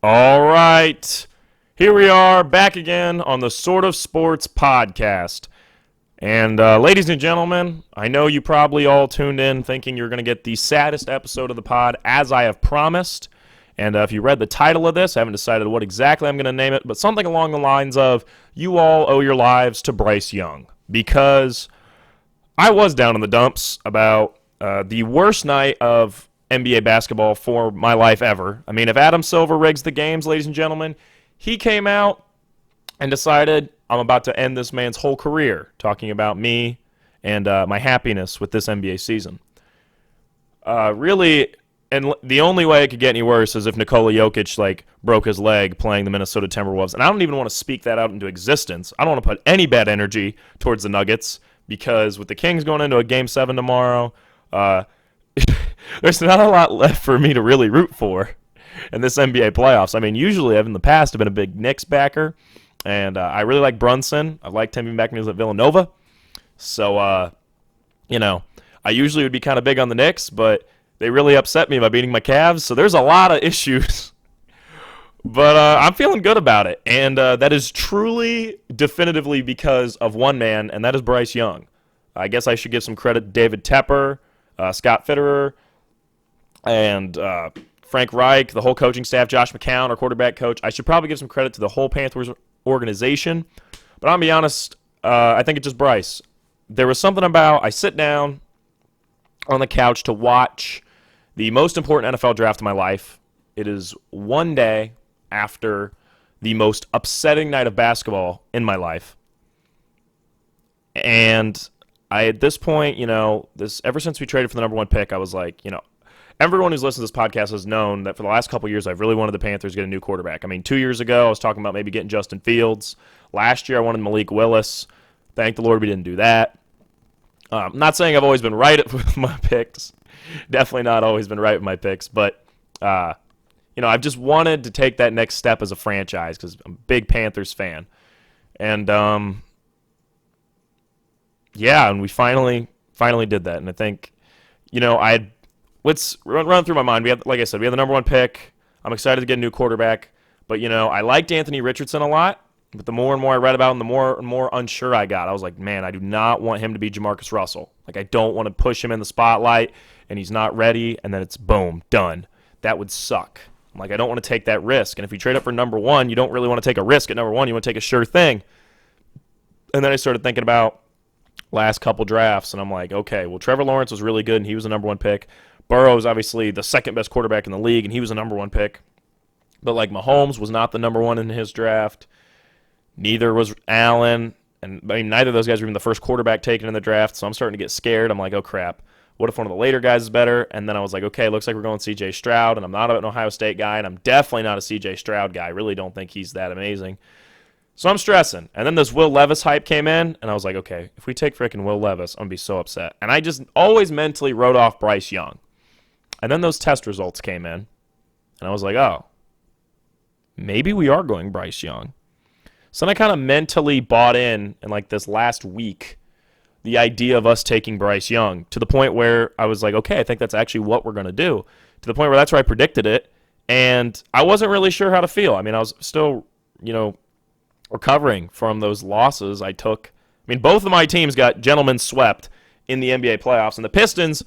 All right. Here we are back again on the Sort of Sports podcast. And ladies and gentlemen, I know you probably all tuned in thinking you're going to get the saddest episode of the pod as I have promised. And if you read the title of this, I haven't decided what exactly I'm going to name it, but something along the lines of, you all owe your lives to Bryce Young. Because I was down in the dumps about the worst night of NBA basketball for my life ever. I mean, if Adam Silver rigs the games, ladies and gentlemen, he came out and decided, I'm about to end this man's whole career, talking about me and my happiness with this NBA season. Really, and the only way it could get any worse is if Nikola Jokic broke his leg playing the Minnesota Timberwolves. And I don't even want to speak that out into existence. I don't want to put any bad energy towards the Nuggets, because with the Kings going into a Game 7 tomorrow, there's not a lot left for me to really root for in this NBA playoffs. I mean, usually I've in the past been a big Knicks backer, and I really like Brunson. I liked him even back when he was at Villanova. So, I usually would be kind of big on the Knicks, but they really upset me by beating my Cavs. So there's a lot of issues, but I'm feeling good about it. And that is truly, definitively because of one man, and that is Bryce Young. I guess I should give some credit to David Tepper, Scott Fitterer, and Frank Reich, the whole coaching staff, Josh McCown, our quarterback coach. I should probably give some credit to the whole Panthers organization. But I'm going to be honest, I think it's just Bryce. There was something about, I sit down on the couch to watch the most important NFL draft of my life. It is one day after the most upsetting night of basketball in my life. And at this point, ever since we traded for the number one pick, I was like, everyone who's listened to this podcast has known that for the last couple of years, I've really wanted the Panthers to get a new quarterback. I mean, 2 years ago, I was talking about maybe getting Justin Fields. Last year, I wanted Malik Willis. Thank the Lord we didn't do that. I'm not saying I've always been right with my picks. Definitely not always been right with my picks. But, I've just wanted to take that next step as a franchise because I'm a big Panthers fan. And, and we finally did that. And I think, let's run through my mind. Like I said, we had the number one pick. I'm excited to get a new quarterback. But, I liked Anthony Richardson a lot. But the more and more I read about him, the more and more unsure I got. I was like, man, I do not want him to be Jamarcus Russell. I don't want to push him in the spotlight, and he's not ready, and then it's boom, done. That would suck. I don't want to take that risk. And if you trade up for number one, you don't really want to take a risk at number one. You want to take a sure thing. And then I started thinking about last couple drafts, and I'm like, okay, well, Trevor Lawrence was really good, and he was a number one pick. Burrow is obviously the second best quarterback in the league, and he was a number one pick. But Mahomes was not the number one in his draft. Neither was Allen, and neither of those guys were even the first quarterback taken in the draft, so I'm starting to get scared. I'm like, oh, crap. What if one of the later guys is better? And then I was like, okay, looks like we're going C.J. Stroud, and I'm not an Ohio State guy, and I'm definitely not a C.J. Stroud guy. I really don't think he's that amazing. So I'm stressing. And then this Will Levis hype came in, and I was like, okay, if we take freaking Will Levis, I'm going to be so upset. And I just always mentally wrote off Bryce Young. And then those test results came in, and I was like, oh, maybe we are going Bryce Young. So then I kind of mentally bought in this last week, the idea of us taking Bryce Young, to the point where I was like, okay, I think that's actually what we're going to do, to the point where that's where I predicted it, and I wasn't really sure how to feel. I mean, I was still, recovering from those losses I took. I mean, both of my teams got gentlemen swept in the NBA playoffs, and the Pistons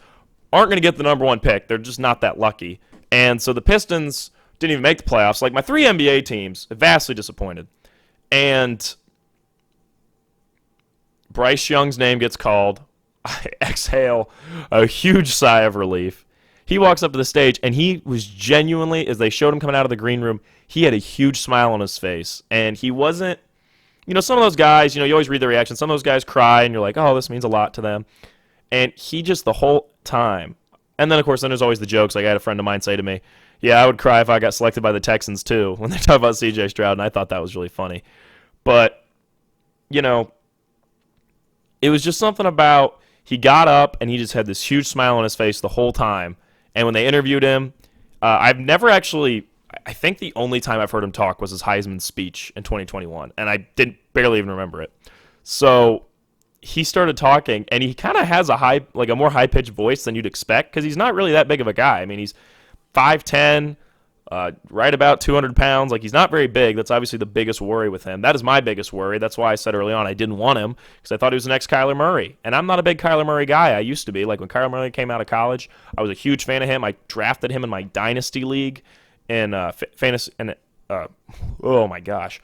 aren't going to get the number one pick. They're just not that lucky. And so the Pistons didn't even make the playoffs. My three NBA teams, vastly disappointed. And Bryce Young's name gets called. I exhale a huge sigh of relief. He walks up to the stage, and he was genuinely, as they showed him coming out of the green room, he had a huge smile on his face. And he wasn't, some of those guys, you always read the reaction. Some of those guys cry, and you're like, oh, this means a lot to them. And he just the whole time. And then, of course, there's always the jokes. I had a friend of mine say to me, yeah, I would cry if I got selected by the Texans, too, when they talk about C.J. Stroud, and I thought that was really funny. But, it was just something about he got up, and he just had this huge smile on his face the whole time. And when they interviewed him, I've never actually, I think the only time I've heard him talk was his Heisman speech in 2021, and I didn't barely even remember it. So he started talking, and he kind of has a more high-pitched voice than you'd expect, because he's not really that big of a guy. I mean, he's 5'10", right about 200 pounds. Like, he's not very big. That's obviously the biggest worry with him. That is my biggest worry. That's why I said early on I didn't want him, because I thought he was the next Kyler Murray. And I'm not a big Kyler Murray guy. I used to be. Like, when Kyler Murray came out of college, I was a huge fan of him. I drafted him in my dynasty league in fantasy. And oh my gosh.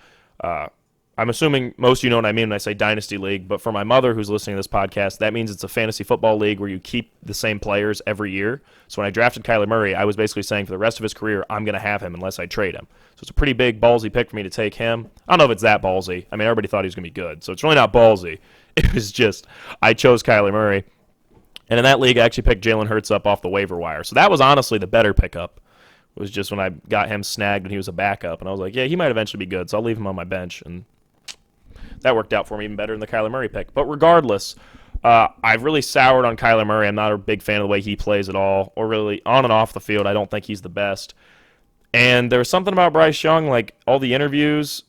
I'm assuming most of you know what I mean when I say dynasty league, but for my mother who's listening to this podcast, that means it's a fantasy football league where you keep the same players every year. So when I drafted Kyler Murray, I was basically saying for the rest of his career, I'm going to have him unless I trade him. So it's a pretty big ballsy pick for me to take him. I don't know if it's that ballsy. I mean, everybody thought he was going to be good, so it's really not ballsy. It was just I chose Kyler Murray. And in that league, I actually picked Jalen Hurts up off the waiver wire. So that was honestly the better pickup. It was just when I got him snagged when he was a backup, and I was like, yeah, he might eventually be good, so I'll leave him on my bench. And that worked out for me even better than the Kyler Murray pick. But regardless, I've really soured on Kyler Murray. I'm not a big fan of the way he plays at all, or really on and off the field. I don't think he's the best. And there's something about Bryce Young, like all the interviews,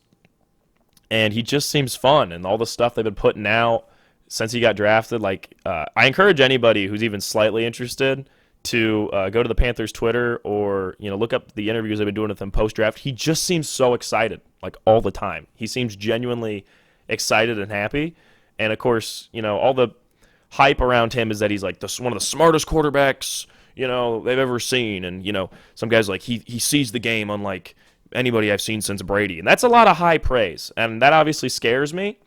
and he just seems fun, and all the stuff they've been putting out since he got drafted. Like, I encourage anybody who's even slightly interested to go to the Panthers Twitter, or look up the interviews they've been doing with him post-draft. He just seems so excited, like all the time. He seems genuinely excited and happy. And of course, all the hype around him is that he's like one of the smartest quarterbacks they've ever seen. And some guys like he sees the game unlike anybody I've seen since Brady. And that's a lot of high praise, and that obviously scares me.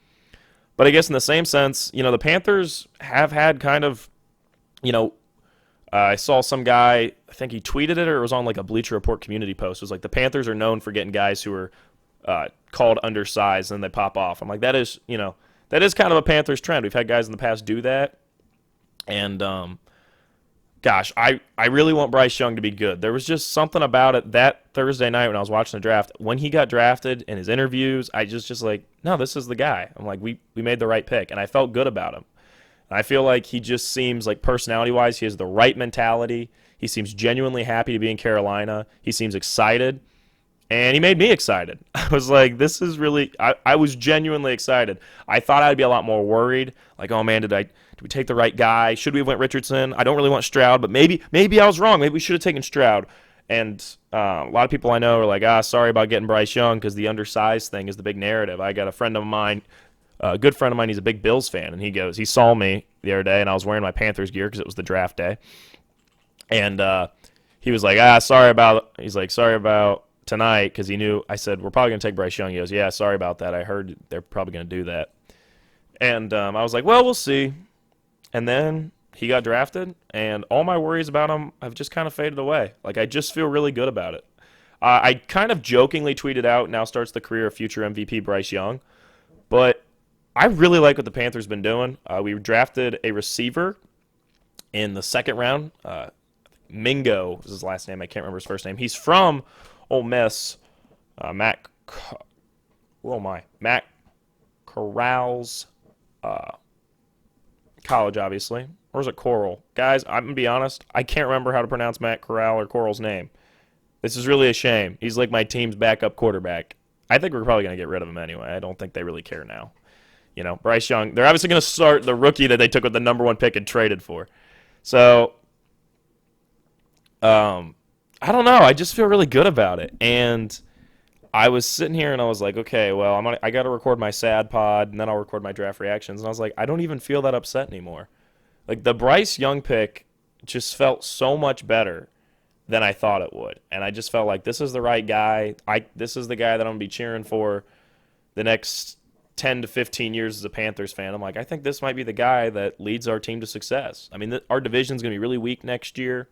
But I guess in the same sense, the Panthers have had kind of, I saw some guy, I think he tweeted it or it was on like a Bleacher Report community post. It was like the Panthers are known for getting guys who are called undersized and they pop off. I'm like, that is kind of a Panthers trend. We've had guys in the past do that. And, gosh, I really want Bryce Young to be good. There was just something about it that Thursday night when I was watching the draft. When he got drafted in his interviews, I just like, no, this is the guy. I'm like, we made the right pick, and I felt good about him. I feel like he just seems like personality-wise, he has the right mentality. He seems genuinely happy to be in Carolina. He seems excited, and he made me excited. I was like, this is really – I was genuinely excited. I thought I'd be a lot more worried. Like, oh, man, did we take the right guy? Should we have went Richardson? I don't really want Stroud, but maybe I was wrong. Maybe we should have taken Stroud. And a lot of people I know are like, sorry about getting Bryce Young because the undersized thing is the big narrative. I got a friend of mine – a good friend of mine, he's a big Bills fan, and he saw me the other day, and I was wearing my Panthers gear because it was the draft day, and he was like, sorry about tonight, because he knew, I said, we're probably going to take Bryce Young. He goes, yeah, sorry about that. I heard they're probably going to do that. And I was like, well, we'll see. And then he got drafted, and all my worries about him have just kind of faded away. Like, I just feel really good about it. I kind of jokingly tweeted out, now starts the career of future MVP Bryce Young, but I really like what the Panthers been doing. We drafted a receiver in the second round. Mingo is his last name. I can't remember his first name. He's from Ole Miss. Matt Corral's college, obviously. Or is it Coral? Guys, I'm going to be honest. I can't remember how to pronounce Matt Corral or Coral's name. This is really a shame. He's like my team's backup quarterback. I think we're probably going to get rid of him anyway. I don't think they really care now. Bryce Young, they're obviously going to start the rookie that they took with the number one pick and traded for. So, I don't know. I just feel really good about it. And I was sitting here and I was like, okay, well, I got to record my sad pod, and then I'll record my draft reactions. And I was like, I don't even feel that upset anymore. Like, the Bryce Young pick just felt so much better than I thought it would. And I just felt like this is the right guy. This is the guy that I'm going to be cheering for the next 10 to 15 years as a Panthers fan. I'm like, I think this might be the guy that leads our team to success. I mean, our division's going to be really weak next year,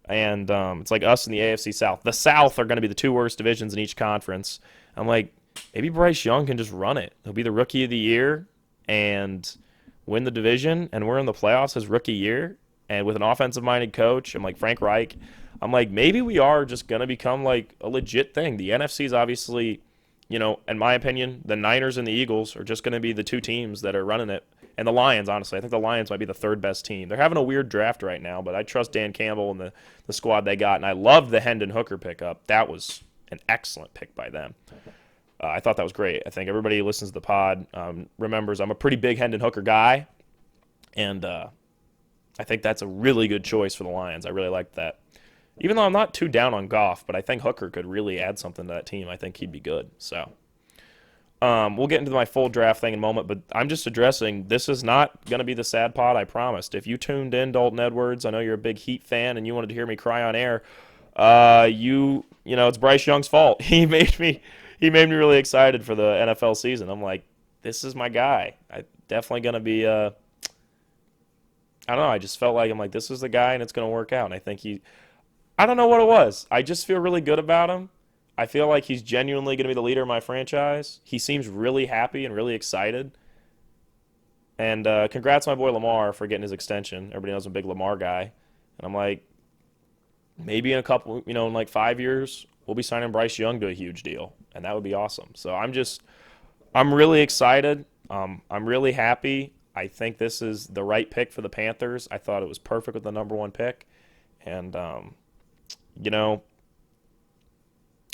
and it's like us in the AFC South. The South are going to be the two worst divisions in each conference. I'm like, maybe Bryce Young can just run it. He'll be the rookie of the year and win the division, and we're in the playoffs his rookie year, and with an offensive-minded coach, I'm like Frank Reich. I'm like, maybe we are just going to become like a legit thing. The NFC is obviously – in my opinion, the Niners and the Eagles are just going to be the two teams that are running it. And the Lions, honestly. I think the Lions might be the third best team. They're having a weird draft right now, but I trust Dan Campbell and the squad they got. And I love the Hendon Hooker pickup. That was an excellent pick by them. I thought that was great. I think everybody who listens to the pod remembers I'm a pretty big Hendon Hooker guy. And I think that's a really good choice for the Lions. I really like that. Even though I'm not too down on Goff, but I think Hooker could really add something to that team. I think he'd be good. So we'll get into my full draft thing in a moment, but I'm just addressing this is not going to be the sad pod I promised. If you tuned in, Dalton Edwards, I know you're a big Heat fan and you wanted to hear me cry on air. It's Bryce Young's fault. He made me really excited for the NFL season. I'm like, this is my guy. I definitely going to be I don't know, I just felt like I'm like this is the guy and it's going to work out. And I think I don't know what it was. I just feel really good about him. I feel like he's genuinely going to be the leader of my franchise. He seems really happy and really excited. And congrats to my boy Lamar for getting his extension. Everybody knows I'm a big Lamar guy. And I'm like, maybe in a couple, in like 5 years, we'll be signing Bryce Young to a huge deal. And that would be awesome. So I'm really excited. I'm really happy. I think this is the right pick for the Panthers. I thought it was perfect with the number 1 pick. And,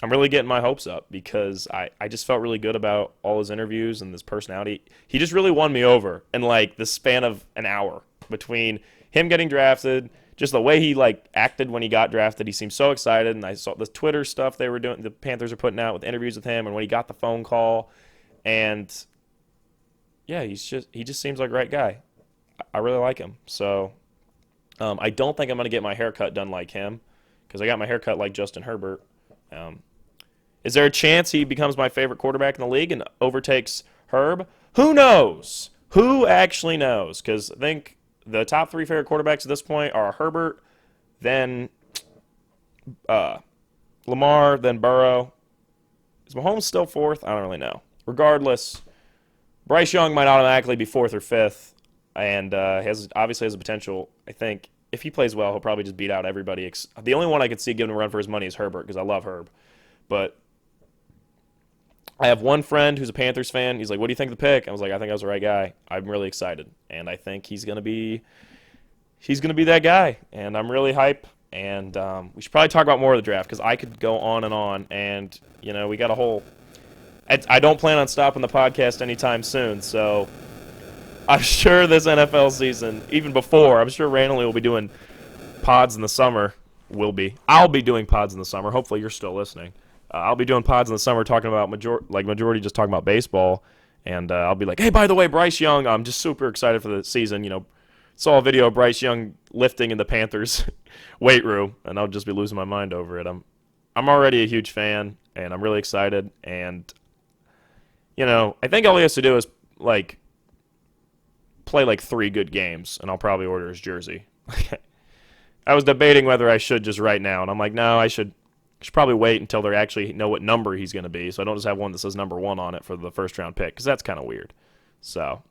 I'm really getting my hopes up because I just felt really good about all his interviews and his personality. He just really won me over in like the span of an hour between him getting drafted, just the way he like acted when he got drafted. He seemed so excited, and I saw the Twitter stuff they were doing, the Panthers are putting out with interviews with him, and when he got the phone call, and yeah, he just seems like a right guy. I really like him. So I don't think I'm going to get my haircut done like him because I got my haircut like Justin Herbert. Is there a chance he becomes my favorite quarterback in the league and overtakes Herb? Who knows? Who actually knows? Because I think the top 3 favorite quarterbacks at this point are Herbert, then Lamar, then Burrow. Is Mahomes still 4th? I don't really know. Regardless, Bryce Young might automatically be 4th or 5th, and obviously has the potential. I think if he plays well, he'll probably just beat out everybody. The only one I could see giving a run for his money is Herbert because I love Herb. But I have one friend who's a Panthers fan. He's like, what do you think of the pick? I was like, I think I was the right guy. I'm really excited. And I think he's going to be that guy. And I'm really hype. And we should probably talk about more of the draft because I could go on and on. And, we got a whole – I don't plan on stopping the podcast anytime soon. So I'm sure this NFL season, even before, I'm sure Randomly will be doing pods in the summer. I'll be doing pods in the summer. Hopefully you're still listening. I'll be doing pods in the summer talking about majority just talking about baseball, and I'll be like, hey, by the way, Bryce Young, I'm just super excited for the season. Saw a video of Bryce Young lifting in the Panthers weight room, and I'll just be losing my mind over it. I'm already a huge fan, and I'm really excited. And I think all he has to do is play 3 good games, and I'll probably order his jersey. I was debating whether I should just right now, and I'm like, no, I should probably wait until they actually know what number he's going to be, so I don't just have one that says number 1 on it for the first-round pick, because that's kind of weird. So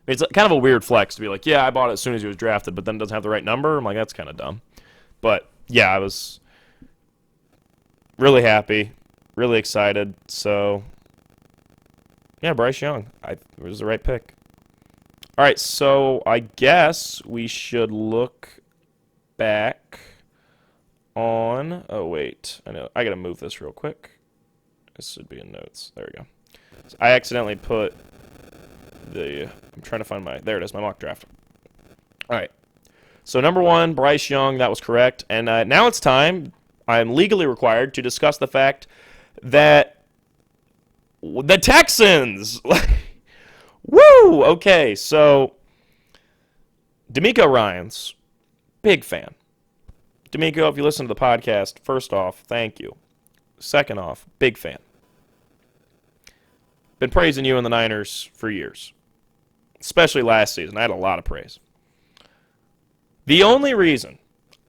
it's kind of a weird flex to be like, yeah, I bought it as soon as he was drafted, but then it doesn't have the right number. I'm like, that's kind of dumb. But, yeah, I was really happy, really excited. So, yeah, Bryce Young. It was the right pick. All right, so I guess we should look back on, oh wait, I know, I gotta move this real quick. This should be in notes. There we go. So I accidentally put I'm trying to find there it is, my mock draft. All right. So number 1, Bryce Young, that was correct. And now it's time, I am legally required to discuss the fact that the Texans, woo! Okay, so D'Amico Ryans, big fan. D'Amico, if you listen to the podcast, first off, thank you. Second off, big fan. Been praising you and the Niners for years. Especially last season. I had a lot of praise. The only reason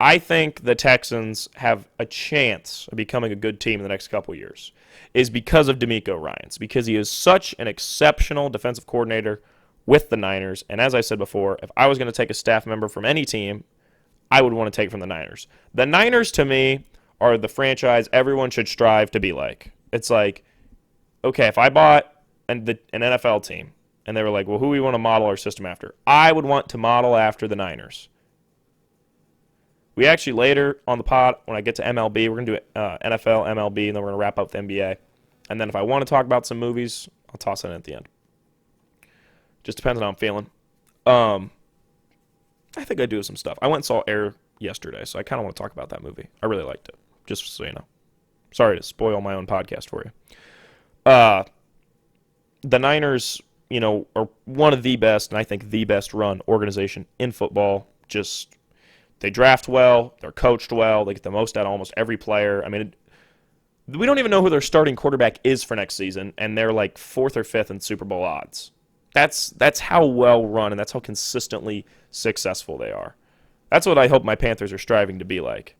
I think the Texans have a chance of becoming a good team in the next couple years is because of D'Amico Ryans. Because he is such an exceptional defensive coordinator with the Niners. And as I said before, if I was going to take a staff member from any team, I would want to take from the Niners. The Niners, to me, are the franchise everyone should strive to be like. It's like, okay, if I bought an NFL team, and they were like, well, who do we want to model our system after? I would want to model after the Niners. We actually later on the pod, when I get to MLB, we're going to do NFL, MLB, and then we're going to wrap up the NBA. And then if I want to talk about some movies, I'll toss it in at the end. Just depends on how I'm feeling. I think I do some stuff. I went and saw yesterday, so I kind of want to talk about that movie. I really liked it, just so you know. Sorry to spoil my own podcast for you. The Niners, are one of the best, and I think the best run organization in football. Just, they draft well, they're coached well, they get the most out of almost every player. I mean, we don't even know who their starting quarterback is for next season, and they're like 4th or 5th in Super Bowl odds. That's how well run and that's how consistently successful they are. That's what I hope my Panthers are striving to be like.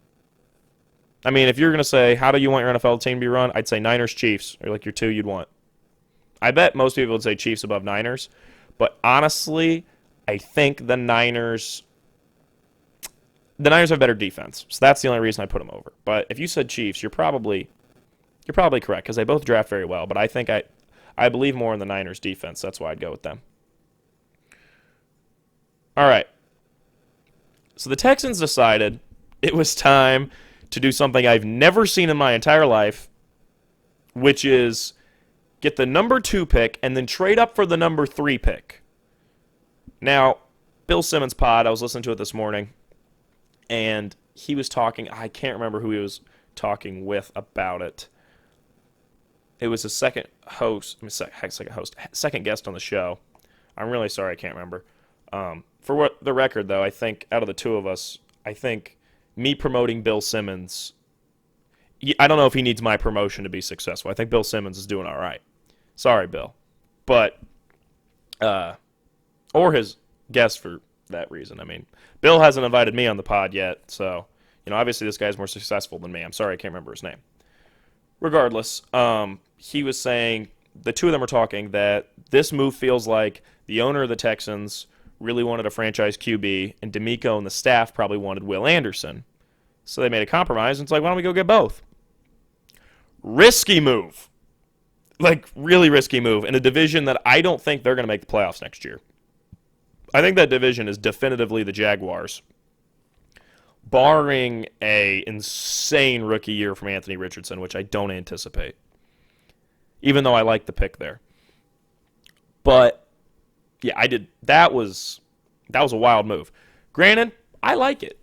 I mean, if you're going to say, how do you want your NFL team to be run? I'd say Niners, Chiefs are like your 2 you'd want. I bet most people would say Chiefs above Niners. But honestly, I think the Niners have better defense. So that's the only reason I put them over. But if you said Chiefs, you're probably correct because they both draft very well. But I think I believe more in the Niners defense. That's why I'd go with them. All right. So the Texans decided it was time to do something I've never seen in my entire life, which is get the number 2 pick and then trade up for the number 3 pick. Now, Bill Simmons' pod, I was listening to it this morning, and he was talking, I can't remember who he was talking with about it. It was a second guest on the show. I'm really sorry, I can't remember. For what the record, though, I think out of the 2 of us, I think me promoting Bill Simmons, I don't know if he needs my promotion to be successful. I think Bill Simmons is doing all right. Sorry, Bill. But, or his guest for that reason. I mean, Bill hasn't invited me on the pod yet, so, obviously this guy's more successful than me. I'm sorry I can't remember his name. Regardless, he was saying, the 2 of them were talking, that this move feels like the owner of the Texans really wanted a franchise QB, and D'Amico and the staff probably wanted Will Anderson. So they made a compromise, and it's like, why don't we go get both? Risky move. Like, really risky move in a division that I don't think they're going to make the playoffs next year. I think that division is definitively the Jaguars, barring a insane rookie year from Anthony Richardson, which I don't anticipate, even though I like the pick there. But yeah, I did. That was a wild move. Granted, I like it.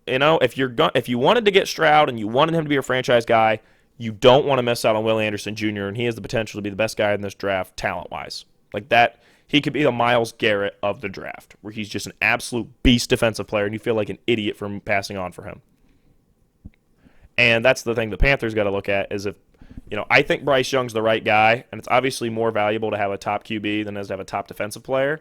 If you wanted to get Stroud and you wanted him to be a franchise guy, you don't want to miss out on Will Anderson Jr., and he has the potential to be the best guy in this draft talent-wise. Like that, he could be the Myles Garrett of the draft, where he's just an absolute beast defensive player, and you feel like an idiot for passing on for him. And that's the thing the Panthers got to look at is if, I think Bryce Young's the right guy, and it's obviously more valuable to have a top QB than it is to have a top defensive player.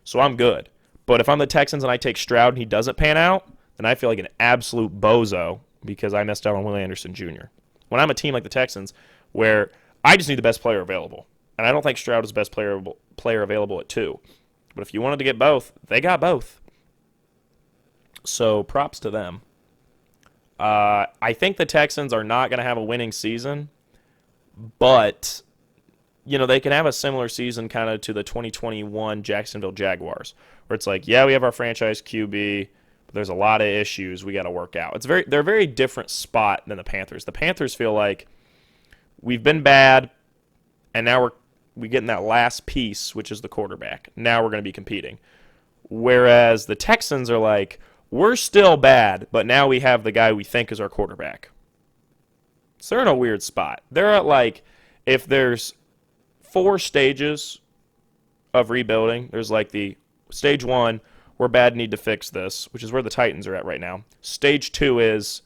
So I'm good. But if I'm the Texans and I take Stroud and he doesn't pan out, then I feel like an absolute bozo because I missed out on Will Anderson Jr. When I'm a team like the Texans, where I just need the best player available, and I don't think Stroud is the best player available at 2. But if you wanted to get both, they got both. So props to them. I think the Texans are not going to have a winning season, but they can have a similar season kind of to the 2021 Jacksonville Jaguars, where it's like, yeah, we have our franchise QB, but there's a lot of issues we got to work out. They're a very different spot than the Panthers. The Panthers feel like we've been bad, and now we're getting that last piece, which is the quarterback. Now we're going to be competing. Whereas the Texans are like, we're still bad, but now we have the guy we think is our quarterback. So they're in a weird spot. They're at like, if there's 4 stages of rebuilding, there's like the stage 1, we're bad, need to fix this, which is where the Titans are at right now. Stage 2 is,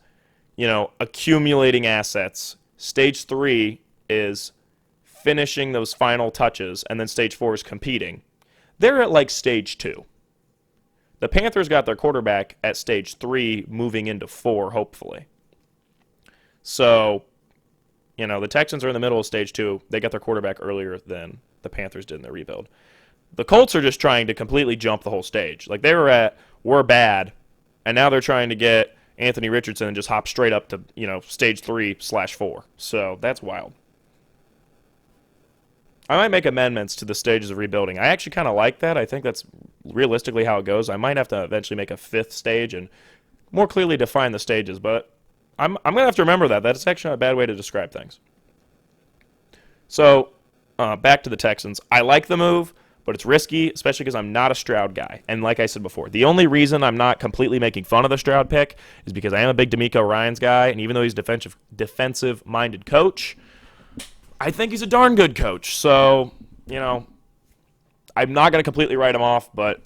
accumulating assets. Stage 3 is finishing those final touches, and then stage 4 is competing. They're at like stage 2. The Panthers got their quarterback at stage 3, moving into 4, hopefully. So, the Texans are in the middle of stage 2. They got their quarterback earlier than the Panthers did in their rebuild. The Colts are just trying to completely jump the whole stage. Like, they were at, we're bad, and now they're trying to get Anthony Richardson and just hop straight up to, stage 3/4. So, that's wild. I might make amendments to the stages of rebuilding. I actually kind of like that. I think that's realistically how it goes. I might have to eventually make a 5th stage and more clearly define the stages, but I'm going to have to remember that. That's actually not a bad way to describe things. So, back to the Texans. I like the move, but it's risky, especially because I'm not a Stroud guy. And like I said before, the only reason I'm not completely making fun of the Stroud pick is because I am a big DeMeco Ryans guy, and even though he's a defensive-minded coach, I think he's a darn good coach. So, I'm not going to completely write him off, but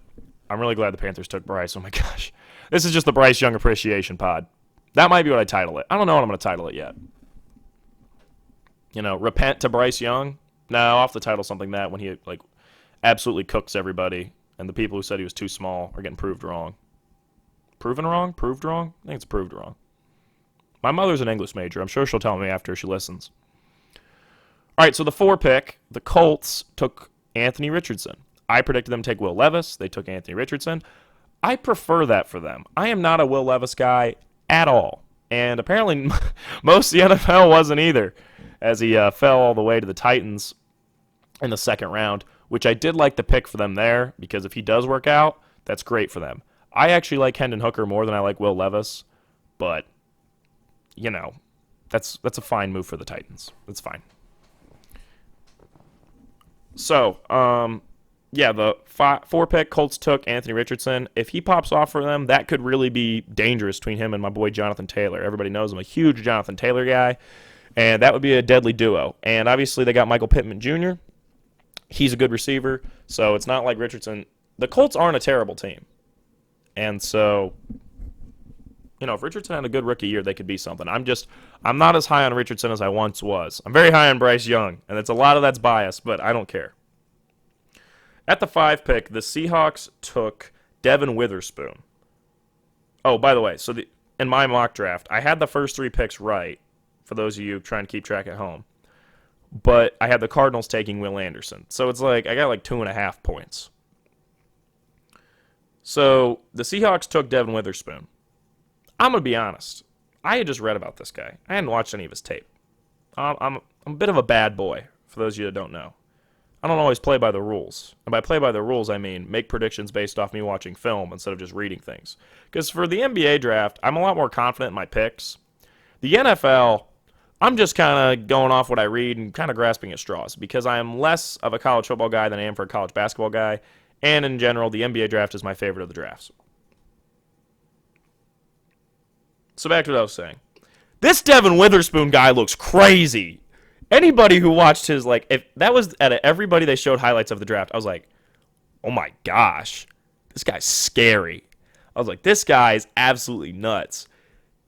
I'm really glad the Panthers took Bryce. Oh, my gosh. This is just the Bryce Young Appreciation Pod. That might be what I title it. I don't know what I'm going to title it yet. Repent to Bryce Young? No, I'll have to title something that when he, absolutely cooks everybody, and the people who said he was too small are getting proved wrong. Proven wrong? Proved wrong? I think it's proved wrong. My mother's an English major. I'm sure she'll tell me after she listens. All right, so the 4 pick, the Colts took Anthony Richardson. I predicted them to take Will Levis. They took Anthony Richardson. I prefer that for them. I am not a Will Levis guy at all. And apparently most of the NFL wasn't either, as he fell all the way to the Titans in the second round, which I did like the pick for them there, because if he does work out, that's great for them. I actually like Hendon Hooker more than I like Will Levis, but, that's a fine move for the Titans. That's fine. So, the 4 pick, Colts took Anthony Richardson. If he pops off for them, that could really be dangerous between him and my boy Jonathan Taylor. Everybody knows I'm a huge Jonathan Taylor guy, and that would be a deadly duo. And obviously they got Michael Pittman Jr. He's a good receiver, so it's not like Richardson. The Colts aren't a terrible team. And so, if Richardson had a good rookie year, they could be something. I'm not as high on Richardson as I once was. I'm very high on Bryce Young, and a lot of that's bias, but I don't care. At the 5 pick, the Seahawks took Devin Witherspoon. Oh, by the way, so in my mock draft, I had the first 3 picks right, for those of you trying to keep track at home. But I had the Cardinals taking Will Anderson. So it's I got 2.5 points. So the Seahawks took Devin Witherspoon. I'm going to be honest. I had just read about this guy. I hadn't watched any of his tape. I'm a bit of a bad boy, for those of you that don't know. I don't always play by the rules. And by play by the rules, I mean make predictions based off me watching film instead of just reading things. Because for the NBA draft, I'm a lot more confident in my picks. The NFL, I'm just kind of going off what I read and kind of grasping at straws, because I am less of a college football guy than I am for a college basketball guy. And in general, the NBA draft is my favorite of the drafts. So back to what I was saying. This Devin Witherspoon guy looks crazy. Anybody who watched his, if that was at everybody they showed highlights of the draft, I was like, oh my gosh, this guy's scary. I was like, this guy is absolutely nuts.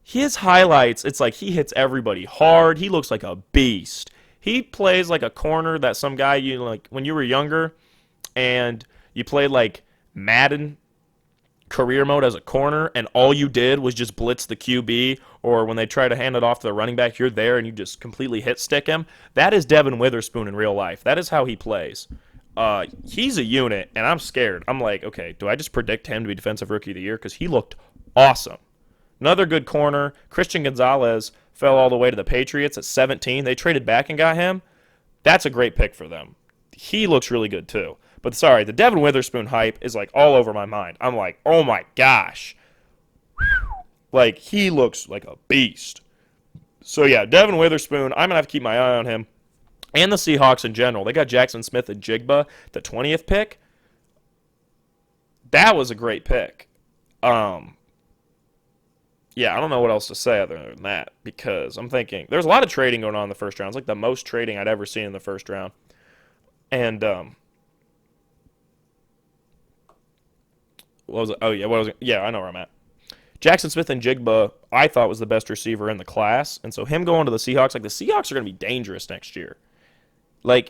His highlights, it's like he hits everybody hard. He looks like a beast. He plays like a corner that some guy when you were younger and you played Madden career mode as a corner, and all you did was just blitz the QB, or when they try to hand it off to the running back, you're there and you just completely hit stick him. That is Devin Witherspoon in real life. That is how he plays. He's a unit, and I'm scared. I'm like, okay, do I just predict him to be Defensive Rookie of the Year? Because he looked awesome. Another good corner, Christian Gonzalez, fell all the way to the Patriots at 17. They traded back and got him. That's a great pick for them. He looks really good too. But sorry, the Devin Witherspoon hype is all over my mind. I'm like, oh my gosh. He looks like a beast. So yeah, Devin Witherspoon, I'm going to have to keep my eye on him. And the Seahawks in general. They got Jackson Smith and Jigba, the 20th pick. That was a great pick. Yeah, I don't know what else to say other than that, because I'm thinking there's a lot of trading going on in the first round. It's the most trading I'd ever seen in the first round. And what was it? Oh yeah, what was it? Yeah, I know where I'm at. Jackson Smith and Jigba, I thought was the best receiver in the class, and so him going to the Seahawks, the Seahawks are going to be dangerous next year.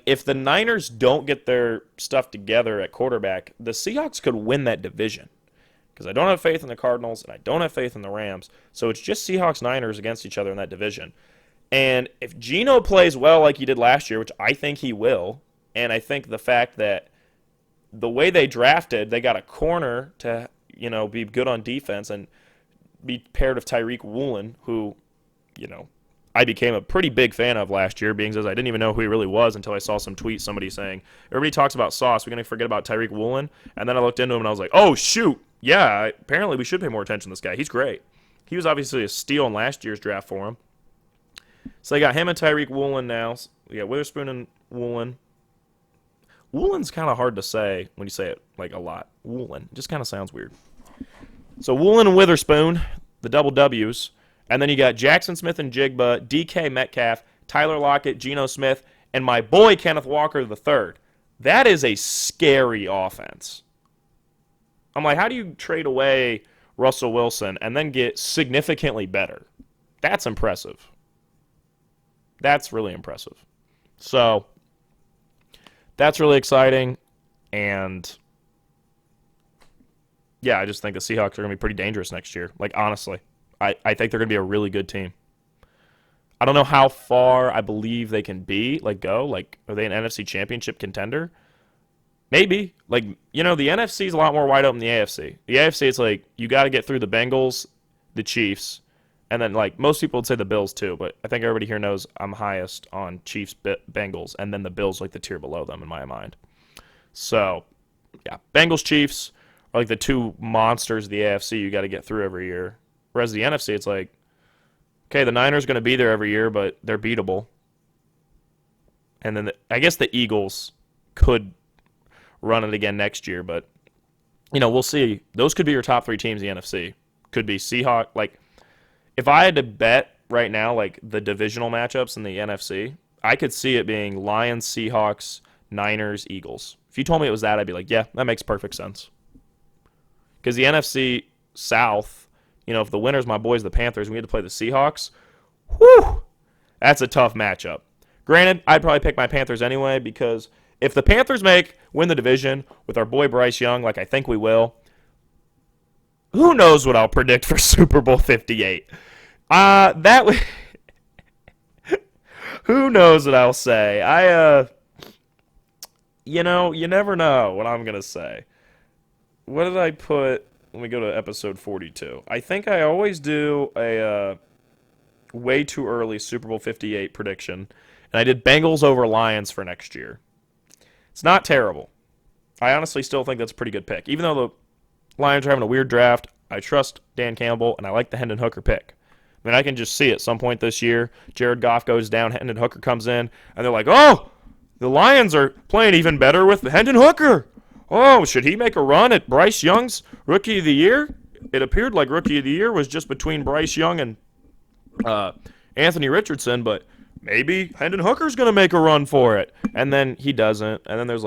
If the Niners don't get their stuff together at quarterback, the Seahawks could win that division. Because I don't have faith in the Cardinals, and I don't have faith in the Rams. So it's just Seahawks-Niners against each other in that division. And if Geno plays well like he did last year, which I think he will, and I think the fact that the way they drafted, they got a corner to, be good on defense and be paired with Tyreek Woolen, who, I became a pretty big fan of last year, being as I didn't even know who he really was until I saw some tweets, somebody saying, everybody talks about Sauce, we're going to forget about Tyreek Woolen. And then I looked into him and I was like, oh, shoot. Yeah, apparently we should pay more attention to this guy. He's great. He was obviously a steal in last year's draft for him. So they got him and Tyreek Woolen now. We got Witherspoon and Woolen. Woolen's kind of hard to say when you say it like a lot. Woolen. It just kind of sounds weird. So Woolen and Witherspoon, the double W's. And then you got Jackson Smith and Jigba, DK Metcalf, Tyler Lockett, Geno Smith, and my boy Kenneth Walker III. That is a scary offense. I'm like, how do you trade away Russell Wilson and then get significantly better? That's impressive. That's really impressive. So, that's really exciting. And, yeah, I just think the Seahawks are going to be pretty dangerous next year. Like, honestly, I think they're going to be a really good team. I don't know how far I believe they can be, go. Like, are they an NFC championship contender? Maybe. Like, the NFC is a lot more wide open than the AFC. The AFC, it's like, you got to get through the Bengals, the Chiefs, and then, most people would say the Bills, too. But I think everybody here knows I'm highest on Chiefs, Bengals, and then the Bills, the tier below them in my mind. So, yeah, Bengals, Chiefs are, the two monsters of the AFC you got to get through every year. Whereas the NFC, it's like, okay, the Niners going to be there every year, but they're beatable. And then I guess the Eagles could run it again next year, but we'll see. Those could be your top three teams in the NFC. Could be Seahawks. If I had to bet right now, the divisional matchups in the NFC, I could see it being Lions, Seahawks, Niners, Eagles. If you told me it was that, I'd be like, yeah, that makes perfect sense. Because the NFC South, if the winner's my boys, the Panthers, and we had to play the Seahawks, whew, that's a tough matchup. Granted, I'd probably pick my Panthers anyway, because if the Panthers win the division with our boy Bryce Young, like I think we will, who knows what I'll predict for Super Bowl 58? Who knows what I'll say? You never know what I'm gonna say. What did I put? Let me go to episode 42. I think I always do a way too early Super Bowl 58 prediction, and I did Bengals over Lions for next year. It's not terrible. I honestly still think that's a pretty good pick. Even though the Lions are having a weird draft, I trust Dan Campbell, and I like the Hendon Hooker pick. I mean, I can just see it some point this year. Jared Goff goes down, Hendon Hooker comes in, and they're like, oh, the Lions are playing even better with Hendon Hooker. Oh, should he make a run at Bryce Young's Rookie of the Year? It appeared like Rookie of the Year was just between Bryce Young and Anthony Richardson, but maybe Hendon Hooker's going to make a run for it. And then he doesn't. And then there's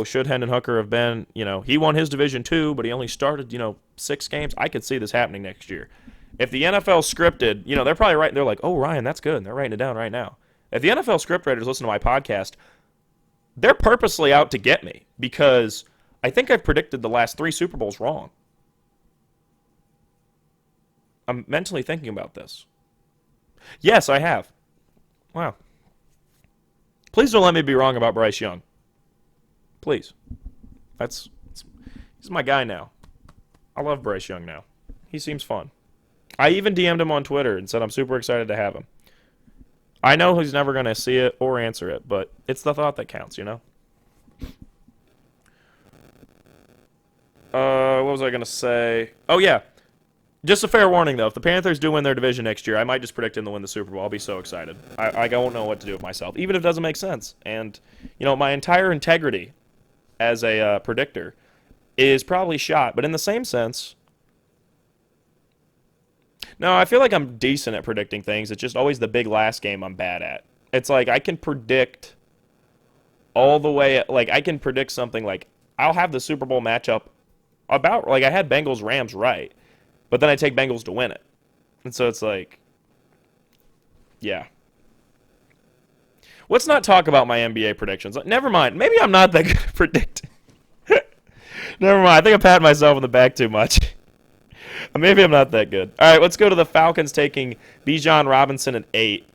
should Hendon Hooker have been, he won his division too, but he only started, 6 games. I could see this happening next year. If the NFL scripted, they're probably right. They're like, oh, Ryan, that's good. And they're writing it down right now. If the NFL scriptwriters listen to my podcast, they're purposely out to get me because I think I've predicted the last 3 Super Bowls wrong. I'm mentally thinking about this. Yes, I have. Wow. Please don't let me be wrong about Bryce Young. Please. He's my guy now. I love Bryce Young now. He seems fun. I even DM'd him on Twitter and said I'm super excited to have him. I know he's never going to see it or answer it, but it's the thought that counts, What was I going to say? Oh, yeah. Just a fair warning, though. If the Panthers do win their division next year, I might just predict them to win the Super Bowl. I'll be so excited. I won't know what to do with myself, even if it doesn't make sense. And, my entire integrity as a predictor is probably shot. But in the same sense, no, I feel like I'm decent at predicting things. It's just always the big last game I'm bad at. It's like I can predict all the way. I can predict something I'll have the Super Bowl matchup about. I had Bengals-Rams right. But then I take Bengals to win it. And so it's yeah. Let's not talk about my NBA predictions. Never mind. Maybe I'm not that good at predicting. Never mind. I think I'm patting myself on the back too much. Maybe I'm not that good. All right, let's go to the Falcons taking Bijan Robinson at 8.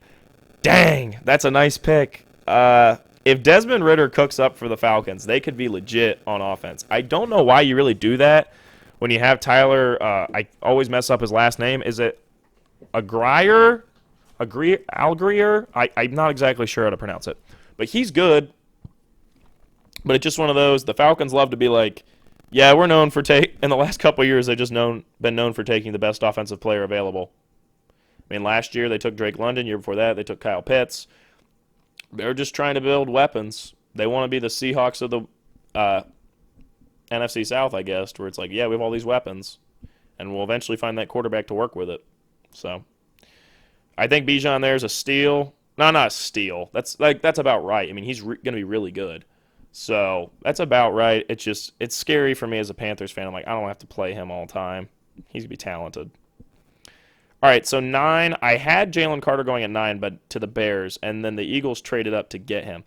Dang, that's a nice pick. If Desmond Ridder cooks up for the Falcons, they could be legit on offense. I don't know why you really do that. When you have Tyler, I always mess up his last name. Is it Algier? I'm not exactly sure how to pronounce it. But he's good. But it's just one of those. The Falcons love to be yeah, we're known for in the last couple of years, they've just been known for taking the best offensive player available. I mean, last year they took Drake London. Year before that, they took Kyle Pitts. They're just trying to build weapons. They want to be the Seahawks of the NFC South, I guess, where it's like, yeah, we have all these weapons, and we'll eventually find that quarterback to work with it. So I think Bijan there is a steal. No, not a steal. That's about right. I mean, he's going to be really good. So that's about right. It's scary for me as a Panthers fan. I'm like, I don't have to play him all the time. He's going to be talented. All right, so 9. I had Jalen Carter going at 9, but to the Bears, and then the Eagles traded up to get him.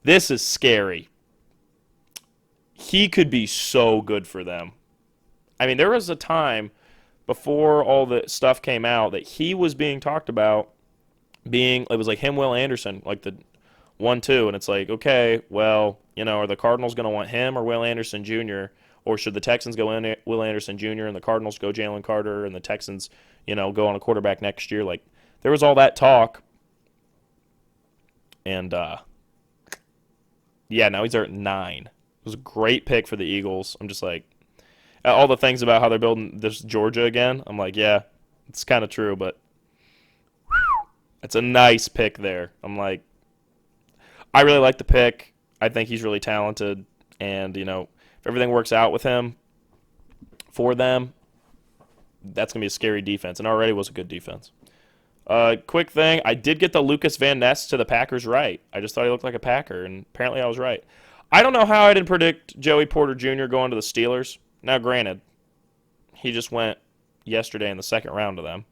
This is scary. He could be so good for them. I mean, there was a time before all the stuff came out that he was being talked about it was like him, Will Anderson, like the 1-2, and it's like, okay, well, are the Cardinals going to want him or Will Anderson Jr., or should the Texans go in Will Anderson Jr. and the Cardinals go Jalen Carter and the Texans, go on a quarterback next year? Like, there was all that talk. And, now he's there at 9. It was a great pick for the Eagles. I'm just like, all the things about how they're building this Georgia again, I'm like, yeah, it's kind of true, but it's a nice pick there. I'm like, I really like the pick. I think he's really talented. And, if everything works out with him for them, that's going to be a scary defense. And already was a good defense. Quick thing, I did get the Lucas Van Ness to the Packers right. I just thought he looked like a Packer, and apparently I was right. I don't know how I didn't predict Joey Porter Jr. going to the Steelers. Now, granted, he just went yesterday in the second round to them.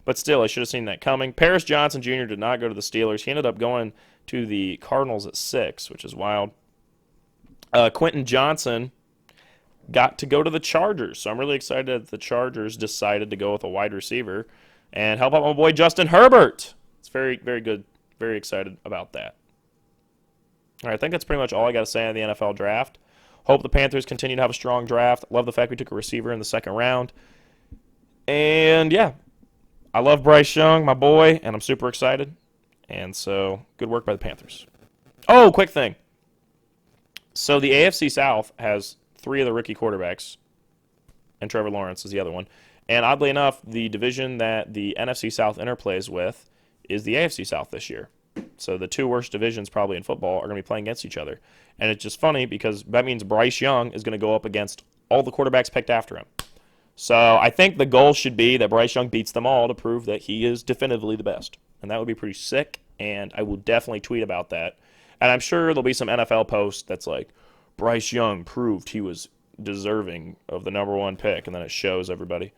But still, I should have seen that coming. Paris Johnson Jr. did not go to the Steelers. He ended up going to the Cardinals at 6, which is wild. Quentin Johnson got to go to the Chargers. So I'm really excited that the Chargers decided to go with a wide receiver and help out my boy Justin Herbert. It's very, very good. Very excited about that. All right, I think that's pretty much all I got to say on the NFL draft. Hope the Panthers continue to have a strong draft. Love the fact we took a receiver in the second round. And, yeah, I love Bryce Young, my boy, and I'm super excited. And so, good work by the Panthers. Oh, quick thing. So the AFC South has 3 of the rookie quarterbacks, and Trevor Lawrence is the other one. And oddly enough, the division that the NFC South interplays with is the AFC South this year. So the 2 worst divisions probably in football are going to be playing against each other. And it's just funny because that means Bryce Young is going to go up against all the quarterbacks picked after him. So I think the goal should be that Bryce Young beats them all to prove that he is definitively the best. And that would be pretty sick, and I will definitely tweet about that. And I'm sure there'll be some NFL post that's like, Bryce Young proved he was deserving of the number 1 pick, and then it shows everybody.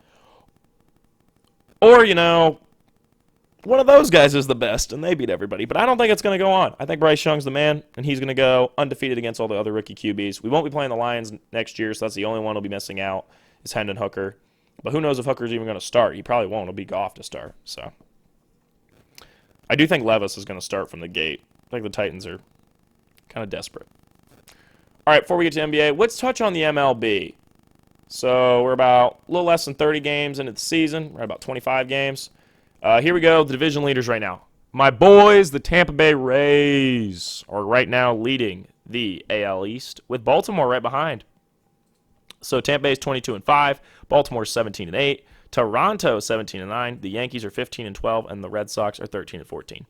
Or, one of those guys is the best, and they beat everybody. But I don't think it's going to go on. I think Bryce Young's the man, and he's going to go undefeated against all the other rookie QBs. We won't be playing the Lions next year, so that's the only one we'll be missing out is Hendon Hooker. But who knows if Hooker's even going to start. He probably won't. It'll be Goff to start. So I do think Levis is going to start from the gate. I think the Titans are kind of desperate. All right, before we get to NBA, let's touch on the MLB. So we're about a little less than 30 games into the season. We're at about 25 games. Here we go, the division leaders right now. My boys, the Tampa Bay Rays, are right now leading the AL East with Baltimore right behind. So Tampa Bay is 22-5, Baltimore is 17-8, Toronto is 17-9, the Yankees are 15-12, and the Red Sox are 13-14.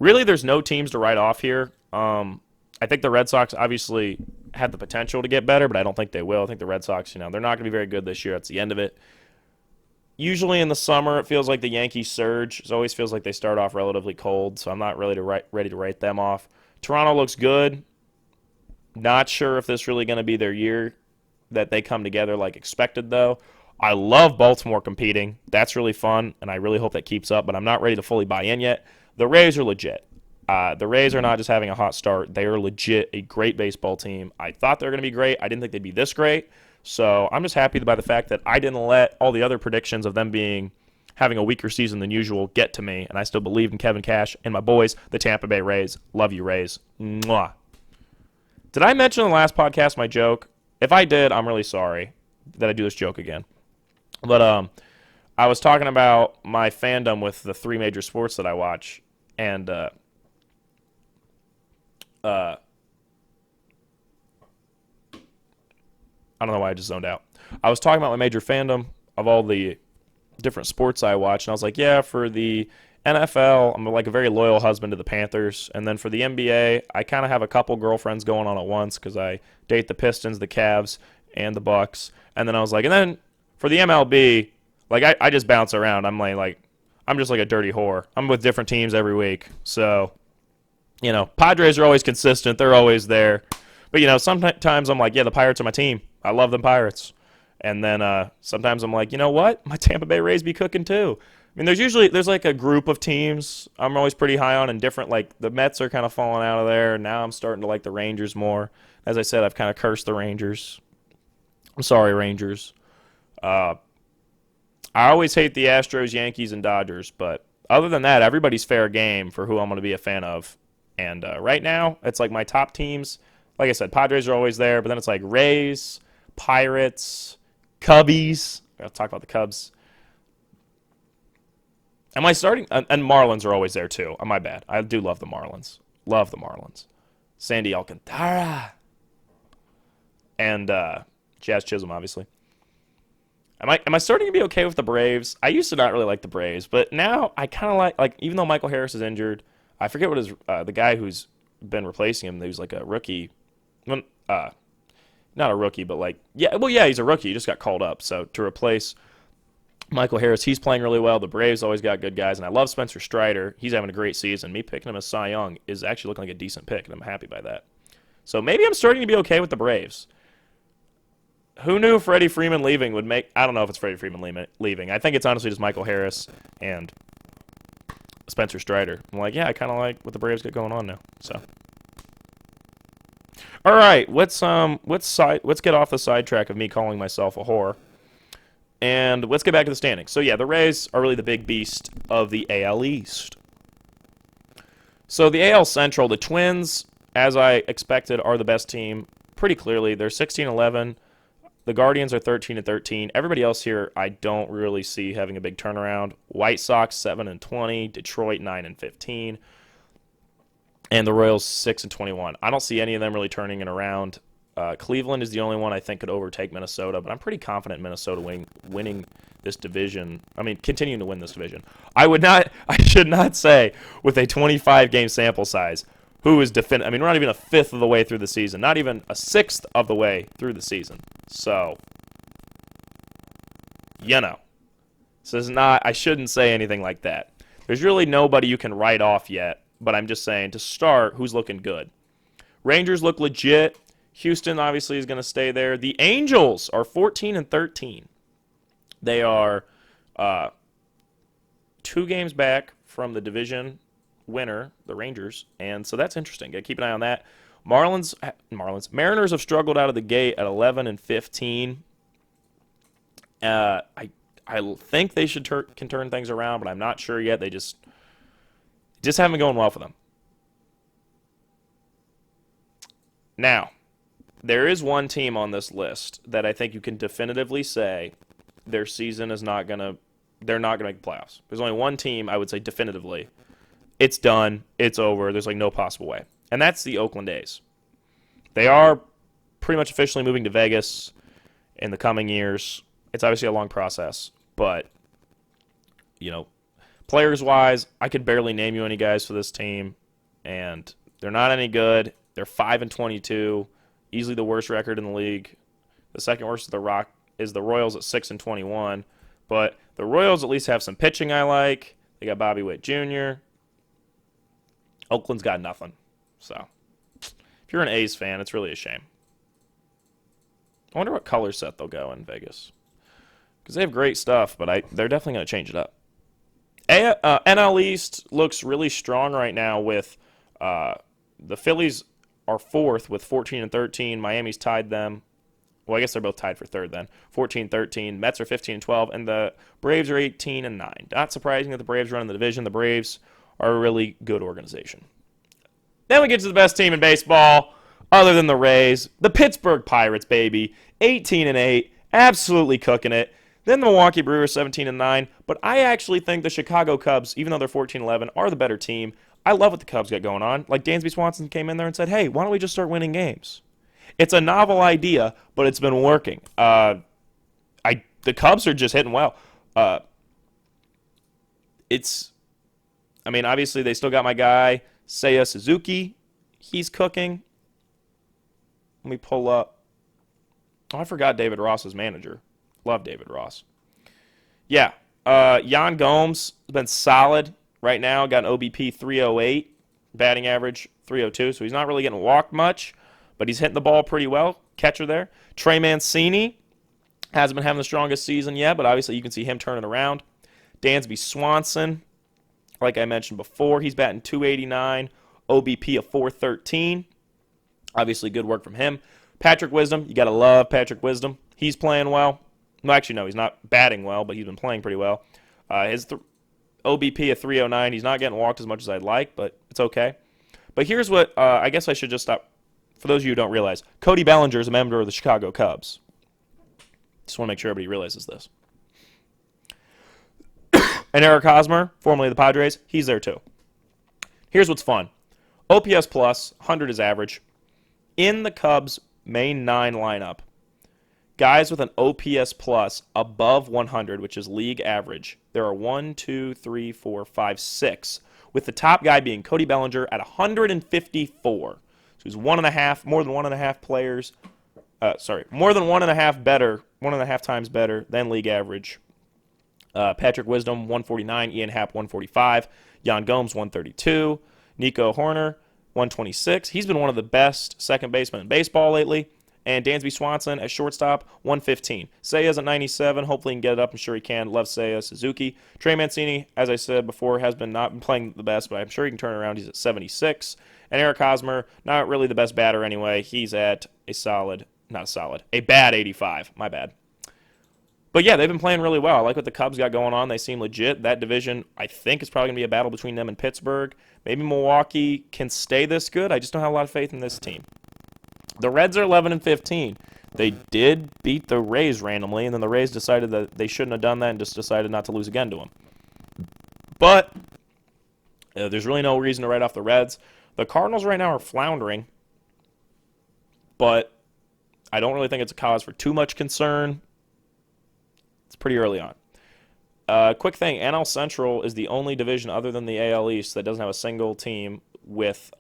Really, there's no teams to write off here. I think the Red Sox obviously had the potential to get better, but I don't think they will. I think the Red Sox, they're not going to be very good this year. That's the end of it. Usually in the summer, it feels like the Yankees surge. It always feels like they start off relatively cold, so I'm not really ready to write them off. Toronto looks good. Not sure if this is really going to be their year that they come together like expected, though. I love Baltimore competing. That's really fun, and I really hope that keeps up, but I'm not ready to fully buy in yet. The Rays are legit. The Rays are not just having a hot start. They are legit a great baseball team. I thought they were going to be great. I didn't think they'd be this great. So I'm just happy by the fact that I didn't let all the other predictions of them having a weaker season than usual get to me, and I still believe in Kevin Cash and my boys, the Tampa Bay Rays. Love you, Rays. Mwah. Did I mention in the last podcast my joke? If I did, I'm really sorry that I do this joke again. But I was talking about my fandom with the 3 major sports that I watch, and I don't know why I just zoned out. I was talking about my major fandom of all the different sports I watch, and I was like, yeah, for the NFL, I'm like a very loyal husband to the Panthers. And then for the NBA, I kind of have a couple girlfriends going on at once because I date the Pistons, the Cavs, and the Bucks. And then I was like, and then for the MLB, like I just bounce around. I'm just like a dirty whore. I'm with different teams every week. So, Padres are always consistent. They're always there. But, sometimes I'm like, yeah, the Pirates are my team. I love them Pirates. And then sometimes I'm like, you know what? My Tampa Bay Rays be cooking too. I mean, there's like a group of teams I'm always pretty high on, and different, like the Mets are kind of falling out of there. Now I'm starting to like the Rangers more. As I said, I've kind of cursed the Rangers. I'm sorry, Rangers. I always hate the Astros, Yankees, and Dodgers, but other than that, everybody's fair game for who I'm going to be a fan of. And right now, it's like my top teams. Like I said, Padres are always there, but then it's like Rays, Pirates, Cubbies. I'll talk about the Cubs. Am I starting? And Marlins are always there too. My bad. I do love the Marlins. Love the Marlins. Sandy Alcantara. And Jazz Chisholm, obviously. Am I starting to be okay with the Braves? I used to not really like the Braves, but now I kind of like even though Michael Harris is injured, I forget what his the guy who's been replacing him, who's like a rookie. Not a rookie, but he's a rookie. He just got called up. So to replace Michael Harris, he's playing really well. The Braves always got good guys, and I love Spencer Strider. He's having a great season. Me picking him as Cy Young is actually looking like a decent pick, and I'm happy by that. So maybe I'm starting to be okay with the Braves. Who knew Freddie Freeman leaving would make... I don't know if it's Freddie Freeman leaving. I think it's honestly just Michael Harris and Spencer Strider. I'm like, yeah, I kind of like what the Braves got going on now. So, all right, let's get off the sidetrack of me calling myself a whore, and let's get back to the standings. So yeah, the Rays are really the big beast of the AL East. So the AL Central, the Twins, as I expected, are the best team pretty clearly. They're 16-11. The Guardians are 13-13. Everybody else here, I don't really see having a big turnaround. White Sox 7-20. Detroit 9-15. And the Royals 6-21. I don't see any of them really turning it around. Cleveland is the only one I think could overtake Minnesota, but I'm pretty confident Minnesota winning this division. I mean, continuing to win this division. I should not say with a 25-game sample size who is I mean, we're not even a fifth of the way through the season, not even a sixth of the way through the season. So, this is not. I shouldn't say anything like that. There's really nobody you can write off yet, but I'm just saying to start, who's looking good. Rangers look legit. Houston obviously is going to stay there. The Angels are 14-13. They are 2 games back from the division winner, the Rangers, and so that's interesting. Got to keep an eye on that. Mariners have struggled out of the gate at 11-15. I think they can turn things around, but I'm not sure yet. They just haven't been going well for them. Now, there is one team on this list that I think you can definitively say their season is not going to – they're not going to make the playoffs. There's only one team I would say definitively. It's done. It's over. There's like no possible way. And that's the Oakland A's. They are pretty much officially moving to Vegas in the coming years. It's obviously a long process, but, players-wise, I could barely name you any guys for this team, and they're not any good. They're 5-22, easily the worst record in the league. The second worst is the Royals at 6-21, but the Royals at least have some pitching I like. They got Bobby Witt Jr. Oakland's got nothing. So, if you're an A's fan, it's really a shame. I wonder what color set they'll go in Vegas. Because they have great stuff, but they're definitely going to change it up. NL East looks really strong right now with the Phillies are 4th with 14-13. Miami's tied them. Well, I guess they're both tied for 3rd then. 14-13. Mets are 15-12. And the Braves are 18-9. Not surprising that the Braves run in the division. The Braves are a really good organization. Then we get to the best team in baseball, other than the Rays. The Pittsburgh Pirates, baby. 18-8. Absolutely cooking it. Then the Milwaukee Brewers, 17-9. But I actually think the Chicago Cubs, even though they're 14-11, are the better team. I love what the Cubs got going on. Like Dansby Swanson came in there and said, hey, why don't we just start winning games? It's a novel idea, but it's been working. The Cubs are just hitting well. I mean, obviously they still got my guy, Seiya Suzuki. He's cooking. Let me pull up. Oh, I forgot David Ross's manager. Love David Ross. Yeah. Jan Gomes has been solid right now. Got an OBP 308, batting average 302. So he's not really getting walked much, but he's hitting the ball pretty well. Catcher there. Trey Mancini hasn't been having the strongest season yet, but obviously you can see him turning around. Dansby Swanson, like I mentioned before, he's batting 289, OBP of 413. Obviously good work from him. Patrick Wisdom, you got to love Patrick Wisdom. He's playing well. No, actually, no, he's not batting well, but he's been playing pretty well. His OBP of 309, he's not getting walked as much as I'd like, but it's okay. But here's what I guess I should just stop. For those of you who don't realize, Cody Bellinger is a member of the Chicago Cubs. Just want to make sure everybody realizes this. And Eric Hosmer, formerly of the Padres, he's there too. Here's what's fun. OPS plus, 100 is average. In the Cubs' main 9 lineup, guys with an OPS plus above 100, which is league average, there are 1, 2, 3, 4, 5, 6, with the top guy being Cody Bellinger at 154. So he's more than 1.5 players. More than 1.5 times better than league average. Patrick Wisdom, 149. Ian Happ, 145. Jan Gomes, 132. Nico Horner, 126. He's been one of the best second basemen in baseball lately. And Dansby Swanson at shortstop, 115. Seiya's at 97. Hopefully he can get it up. I'm sure he can. Love Seiya. Suzuki. Trey Mancini, as I said before, has not been playing the best, but I'm sure he can turn it around. He's at 76. And Eric Hosmer, not really the best batter anyway. He's at a bad 85. My bad. But yeah, they've been playing really well. I like what the Cubs got going on. They seem legit. That division, I think, is probably going to be a battle between them and Pittsburgh. Maybe Milwaukee can stay this good. I just don't have a lot of faith in this team. The Reds are 11-15. They did beat the Rays randomly, and then the Rays decided that they shouldn't have done that and just decided not to lose again to them. But there's really no reason to write off the Reds. The Cardinals right now are floundering, but I don't really think it's a cause for too much concern. It's pretty early on. Quick thing, NL Central is the only division other than the AL East that doesn't have a single team with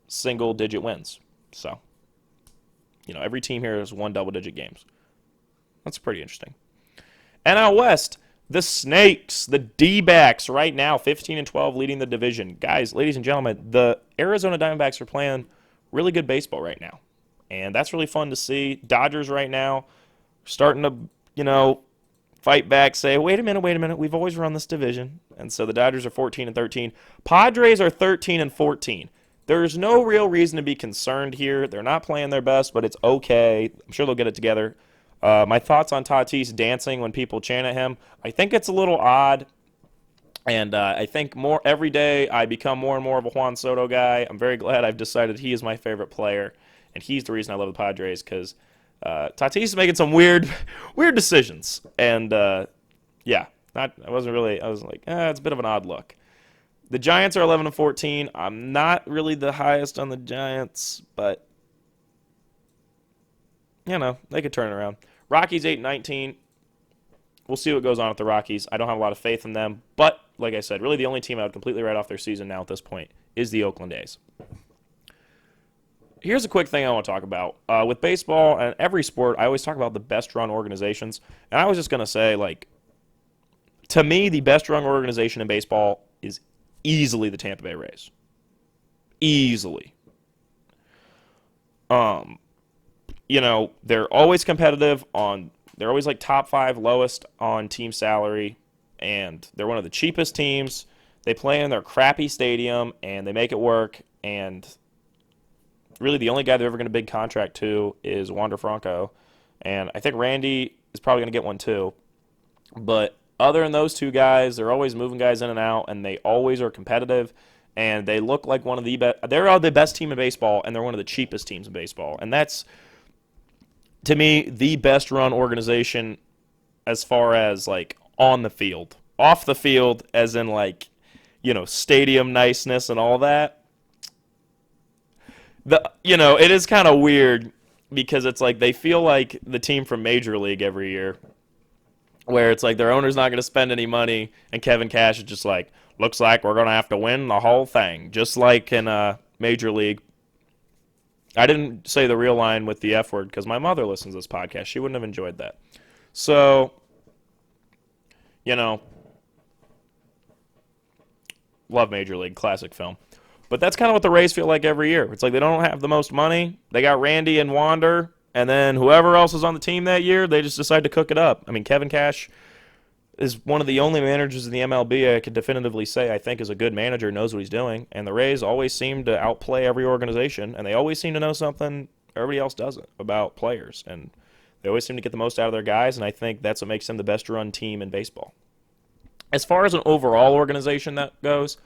single-digit wins. So, every team here has won double-digit games. That's pretty interesting. NL West, the Snakes, the D-backs right now, 15-12 leading the division. Guys, ladies and gentlemen, the Arizona Diamondbacks are playing really good baseball right now. And that's really fun to see. Dodgers right now starting to, fight back, say, wait a minute, we've always run this division. And so the Dodgers are 14-13. Padres are 13-14. There's no real reason to be concerned here. They're not playing their best, but it's okay. I'm sure they'll get it together. My thoughts on Tatis dancing when people chant at him, I think it's a little odd. And I think every day I become more and more of a Juan Soto guy. I'm very glad I've decided he is my favorite player. And he's the reason I love the Padres, because Tatis is making some weird decisions. And, I was like, it's a bit of an odd look. The Giants are 11-14. I'm not really the highest on the Giants, but, they could turn it around. Rockies 8-19. We'll see what goes on with the Rockies. I don't have a lot of faith in them, but, like I said, really the only team I would completely write off their season now at this point is the Oakland A's. Here's a quick thing I want to talk about. With baseball and every sport, I always talk about the best-run organizations. And I was just going to say, to me, the best-run organization in baseball is easily the Tampa Bay Rays. Easily. They're always competitive they're always top 5 lowest on team salary, and they're one of the cheapest teams. They play in their crappy stadium, and they make it work, and really the only guy they're ever going to big contract to is Wander Franco, and I think Randy is probably going to get one too. But other than those two guys, they're always moving guys in and out, and they always are competitive, and they look like one of the best. They're the best team in baseball, and they're one of the cheapest teams in baseball, and that's, to me, the best run organization as far as on the field. Off the field, as in stadium niceness and all that. It is kind of weird because it's they feel like the team from Major League every year, where it's their owner's not going to spend any money, and Kevin Cash is just looks like we're going to have to win the whole thing, just like in Major League. I didn't say the real line with the F word because my mother listens to this podcast. She wouldn't have enjoyed that. So, you know, love Major League, classic film. But that's kind of what the Rays feel like every year. It's like they don't have the most money. They got Randy and Wander, and then whoever else is on the team that year, they just decide to cook it up. I mean, Kevin Cash is one of the only managers in the MLB I can definitively say I think is a good manager, knows what he's doing. And the Rays always seem to outplay every organization, and they always seem to know something everybody else doesn't about players. And they always seem to get the most out of their guys, and I think that's what makes them the best-run team in baseball. As far as an overall organization that goes,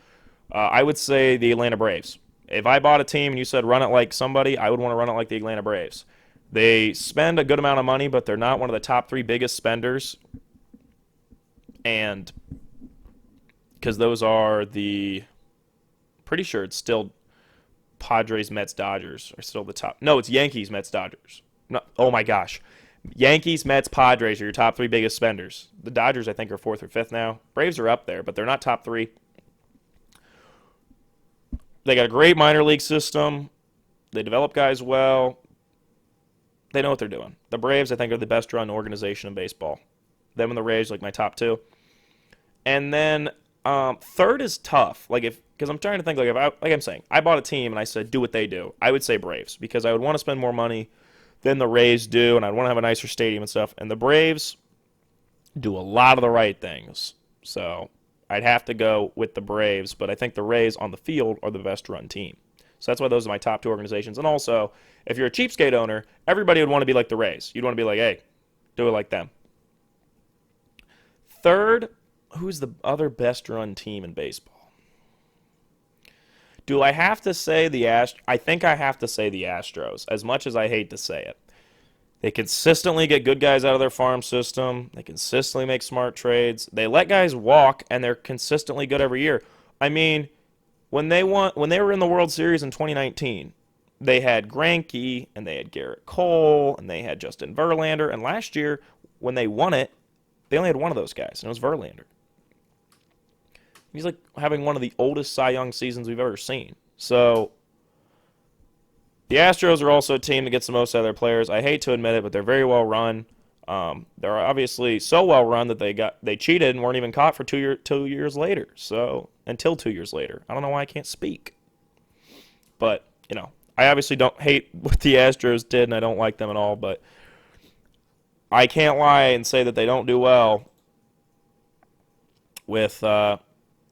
I would say the Atlanta Braves. If I bought a team and you said run it like somebody, I would want to run it like the Atlanta Braves. They spend a good amount of money, but they're not one of the top 3 biggest spenders. And because those are pretty sure it's still Padres, Mets, Dodgers are still the top. No, it's Yankees, Mets, Dodgers. No, oh my gosh. Yankees, Mets, Padres are your top 3 biggest spenders. The Dodgers, I think, are 4th or 5th now. Braves are up there, but they're not top 3. They got a great minor league system. They develop guys well. They know what they're doing. The Braves, I think, are the best-run organization in baseball. Them and the Rays, like my top 2. And then third is tough. Because I'm trying to think, like I'm saying, I bought a team and I said, do what they do. I would say Braves because I would want to spend more money than the Rays do, and I'd want to have a nicer stadium and stuff. And the Braves do a lot of the right things. So I'd have to go with the Braves, but I think the Rays on the field are the best-run team. So that's why those are my top 2 organizations. And also, if you're a cheapskate owner, everybody would want to be like the Rays. You'd want to be like, hey, do it like them. Third, who's the other best-run team in baseball? Do I have to say the Astros? I think I have to say the Astros, as much as I hate to say it. They consistently get good guys out of their farm system. They consistently make smart trades. They let guys walk, and they're consistently good every year. I mean, when they were in the World Series in 2019, they had Greinke, and they had Garrett Cole, and they had Justin Verlander. And last year, when they won it, they only had one of those guys, and it was Verlander. He's like having one of the oldest Cy Young seasons we've ever seen. So the Astros are also a team that gets the most out of their players. I hate to admit it, but they're very well run. They're obviously so well run that they cheated and weren't even caught for 2 years later. So until 2 years later, I don't know why I can't speak. But I obviously don't hate what the Astros did, and I don't like them at all. But I can't lie and say that they don't do well with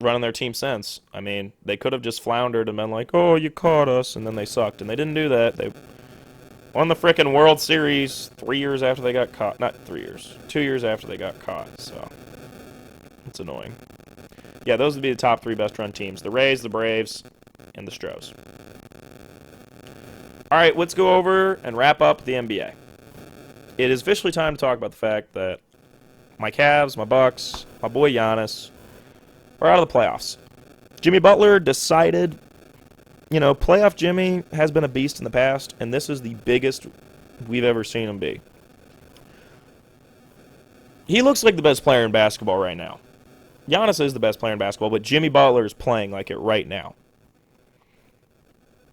running their team since. I mean, they could have just floundered and been like, oh, you caught us, and then they sucked. And they didn't do that. They won the frickin' World Series 3 years after they got caught. Not 3 years. 2 years after they got caught, so it's annoying. Yeah, those would be the top 3 best-run teams. The Rays, the Braves, and the Stros. All right, let's go over and wrap up the NBA. It is officially time to talk about the fact that my Cavs, my Bucks, my boy Giannis are out of the playoffs. Jimmy Butler decided, playoff Jimmy has been a beast in the past, and this is the biggest we've ever seen him be. He looks like the best player in basketball right now. Giannis is the best player in basketball, but Jimmy Butler is playing like it right now.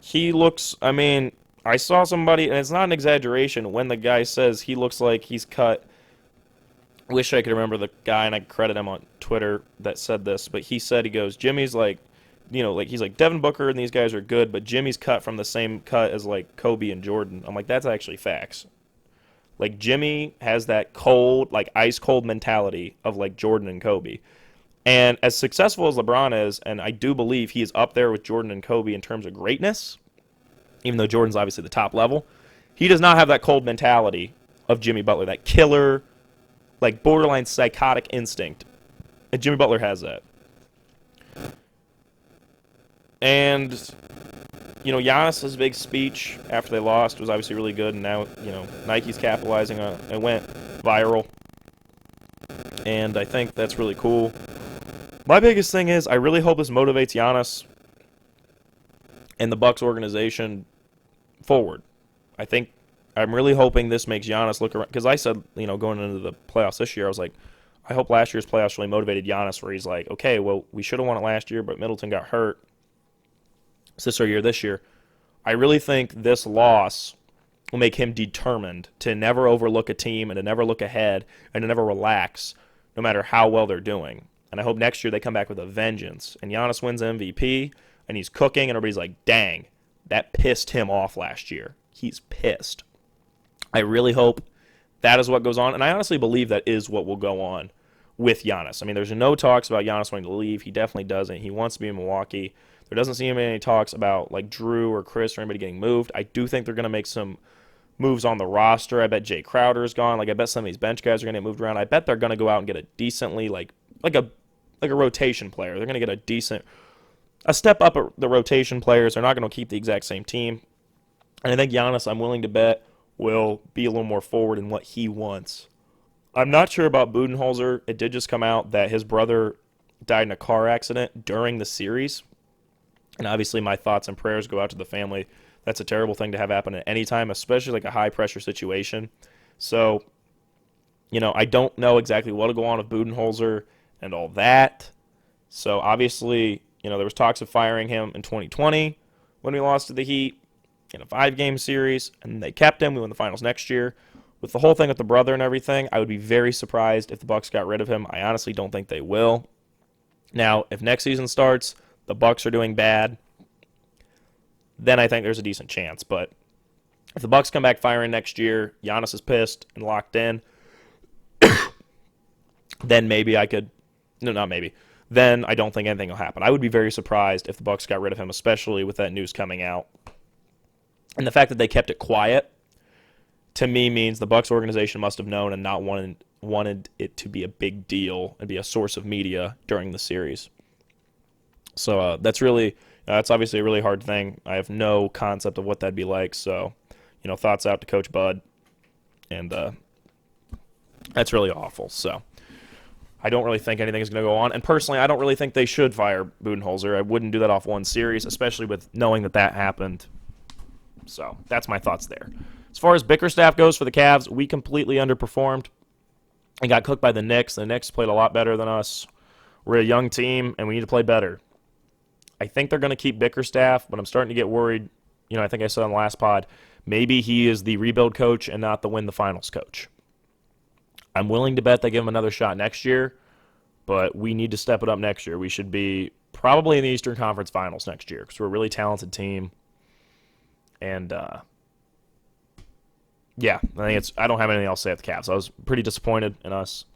He looks, I saw somebody, and it's not an exaggeration, when the guy says he looks like he's cut. I wish I could remember the guy, and I credit him on Twitter that said this, but he goes, Jimmy's like, he's like, Devin Booker and these guys are good, but Jimmy's cut from the same cut as, like, Kobe and Jordan. I'm like, that's actually facts. Like, Jimmy has that cold, like, ice-cold mentality of, like, Jordan and Kobe. And as successful as LeBron is, and I do believe he is up there with Jordan and Kobe in terms of greatness, even though Jordan's obviously the top level, he does not have that cold mentality of Jimmy Butler, that killer, like, borderline psychotic instinct. And Jimmy Butler has that. And, Giannis's big speech after they lost was obviously really good, and now, Nike's capitalizing on it. It went viral. And I think that's really cool. My biggest thing is I really hope this motivates Giannis and the Bucks organization forward. I'm really hoping this makes Giannis look around, because I said, going into the playoffs this year, I was like, I hope last year's playoffs really motivated Giannis where he's like, okay, well, we should have won it last year, but Middleton got hurt. Is this our year this year? I really think this loss will make him determined to never overlook a team and to never look ahead and to never relax no matter how well they're doing. And I hope next year they come back with a vengeance and Giannis wins MVP and he's cooking and everybody's like, dang, that pissed him off last year. He's pissed. I really hope that is what goes on. And I honestly believe that is what will go on with Giannis. I mean, there's no talks about Giannis wanting to leave. He definitely doesn't. He wants to be in Milwaukee. There doesn't seem to be any talks about like Drew or Chris or anybody getting moved. I do think they're going to make some moves on the roster. I bet Jay Crowder is gone. Like I bet some of these bench guys are going to get moved around. I bet they're going to go out and get a decently like a rotation player. They're going to get a step up at the rotation players. They're not going to keep the exact same team. And I think Giannis, I'm willing to bet, will be a little more forward in what he wants. I'm not sure about Budenholzer. It did just come out that his brother died in a car accident during the series. And obviously my thoughts and prayers go out to the family. That's a terrible thing to have happen at any time, especially like a high-pressure situation. So, I don't know exactly what will go on with Budenholzer and all that. So, obviously, there was talks of firing him in 2020 when we lost to the Heat in a 5-game series, and they kept him. We won the finals next year. With the whole thing with the brother and everything, I would be very surprised if the Bucks got rid of him. I honestly don't think they will. Now, if next season starts, the Bucks are doing bad, then I think there's a decent chance. But if the Bucks come back firing next year, Giannis is pissed and locked in, then maybe I could – no, not maybe. Then I don't think anything will happen. I would be very surprised if the Bucks got rid of him, especially with that news coming out. And the fact that they kept it quiet, to me, means the Bucks organization must have known and not wanted it to be a big deal and be a source of media during the series. So that's obviously a really hard thing. I have no concept of what that'd be like. So, thoughts out to Coach Bud. And that's really awful. So I don't really think anything is going to go on. And personally, I don't really think they should fire Budenholzer. I wouldn't do that off one series, especially with knowing that happened. So that's my thoughts there. As far as Bickerstaff goes for the Cavs, we completely underperformed and got cooked by the Knicks. The Knicks played a lot better than us. We're a young team, and we need to play better. I think they're going to keep Bickerstaff, but I'm starting to get worried. I think I said on the last pod, maybe he is the rebuild coach and not the win the finals coach. I'm willing to bet they give him another shot next year, but we need to step it up next year. We should be probably in the Eastern Conference Finals next year because we're a really talented team. And, I don't have anything else to say at the Cavs. I was pretty disappointed in us.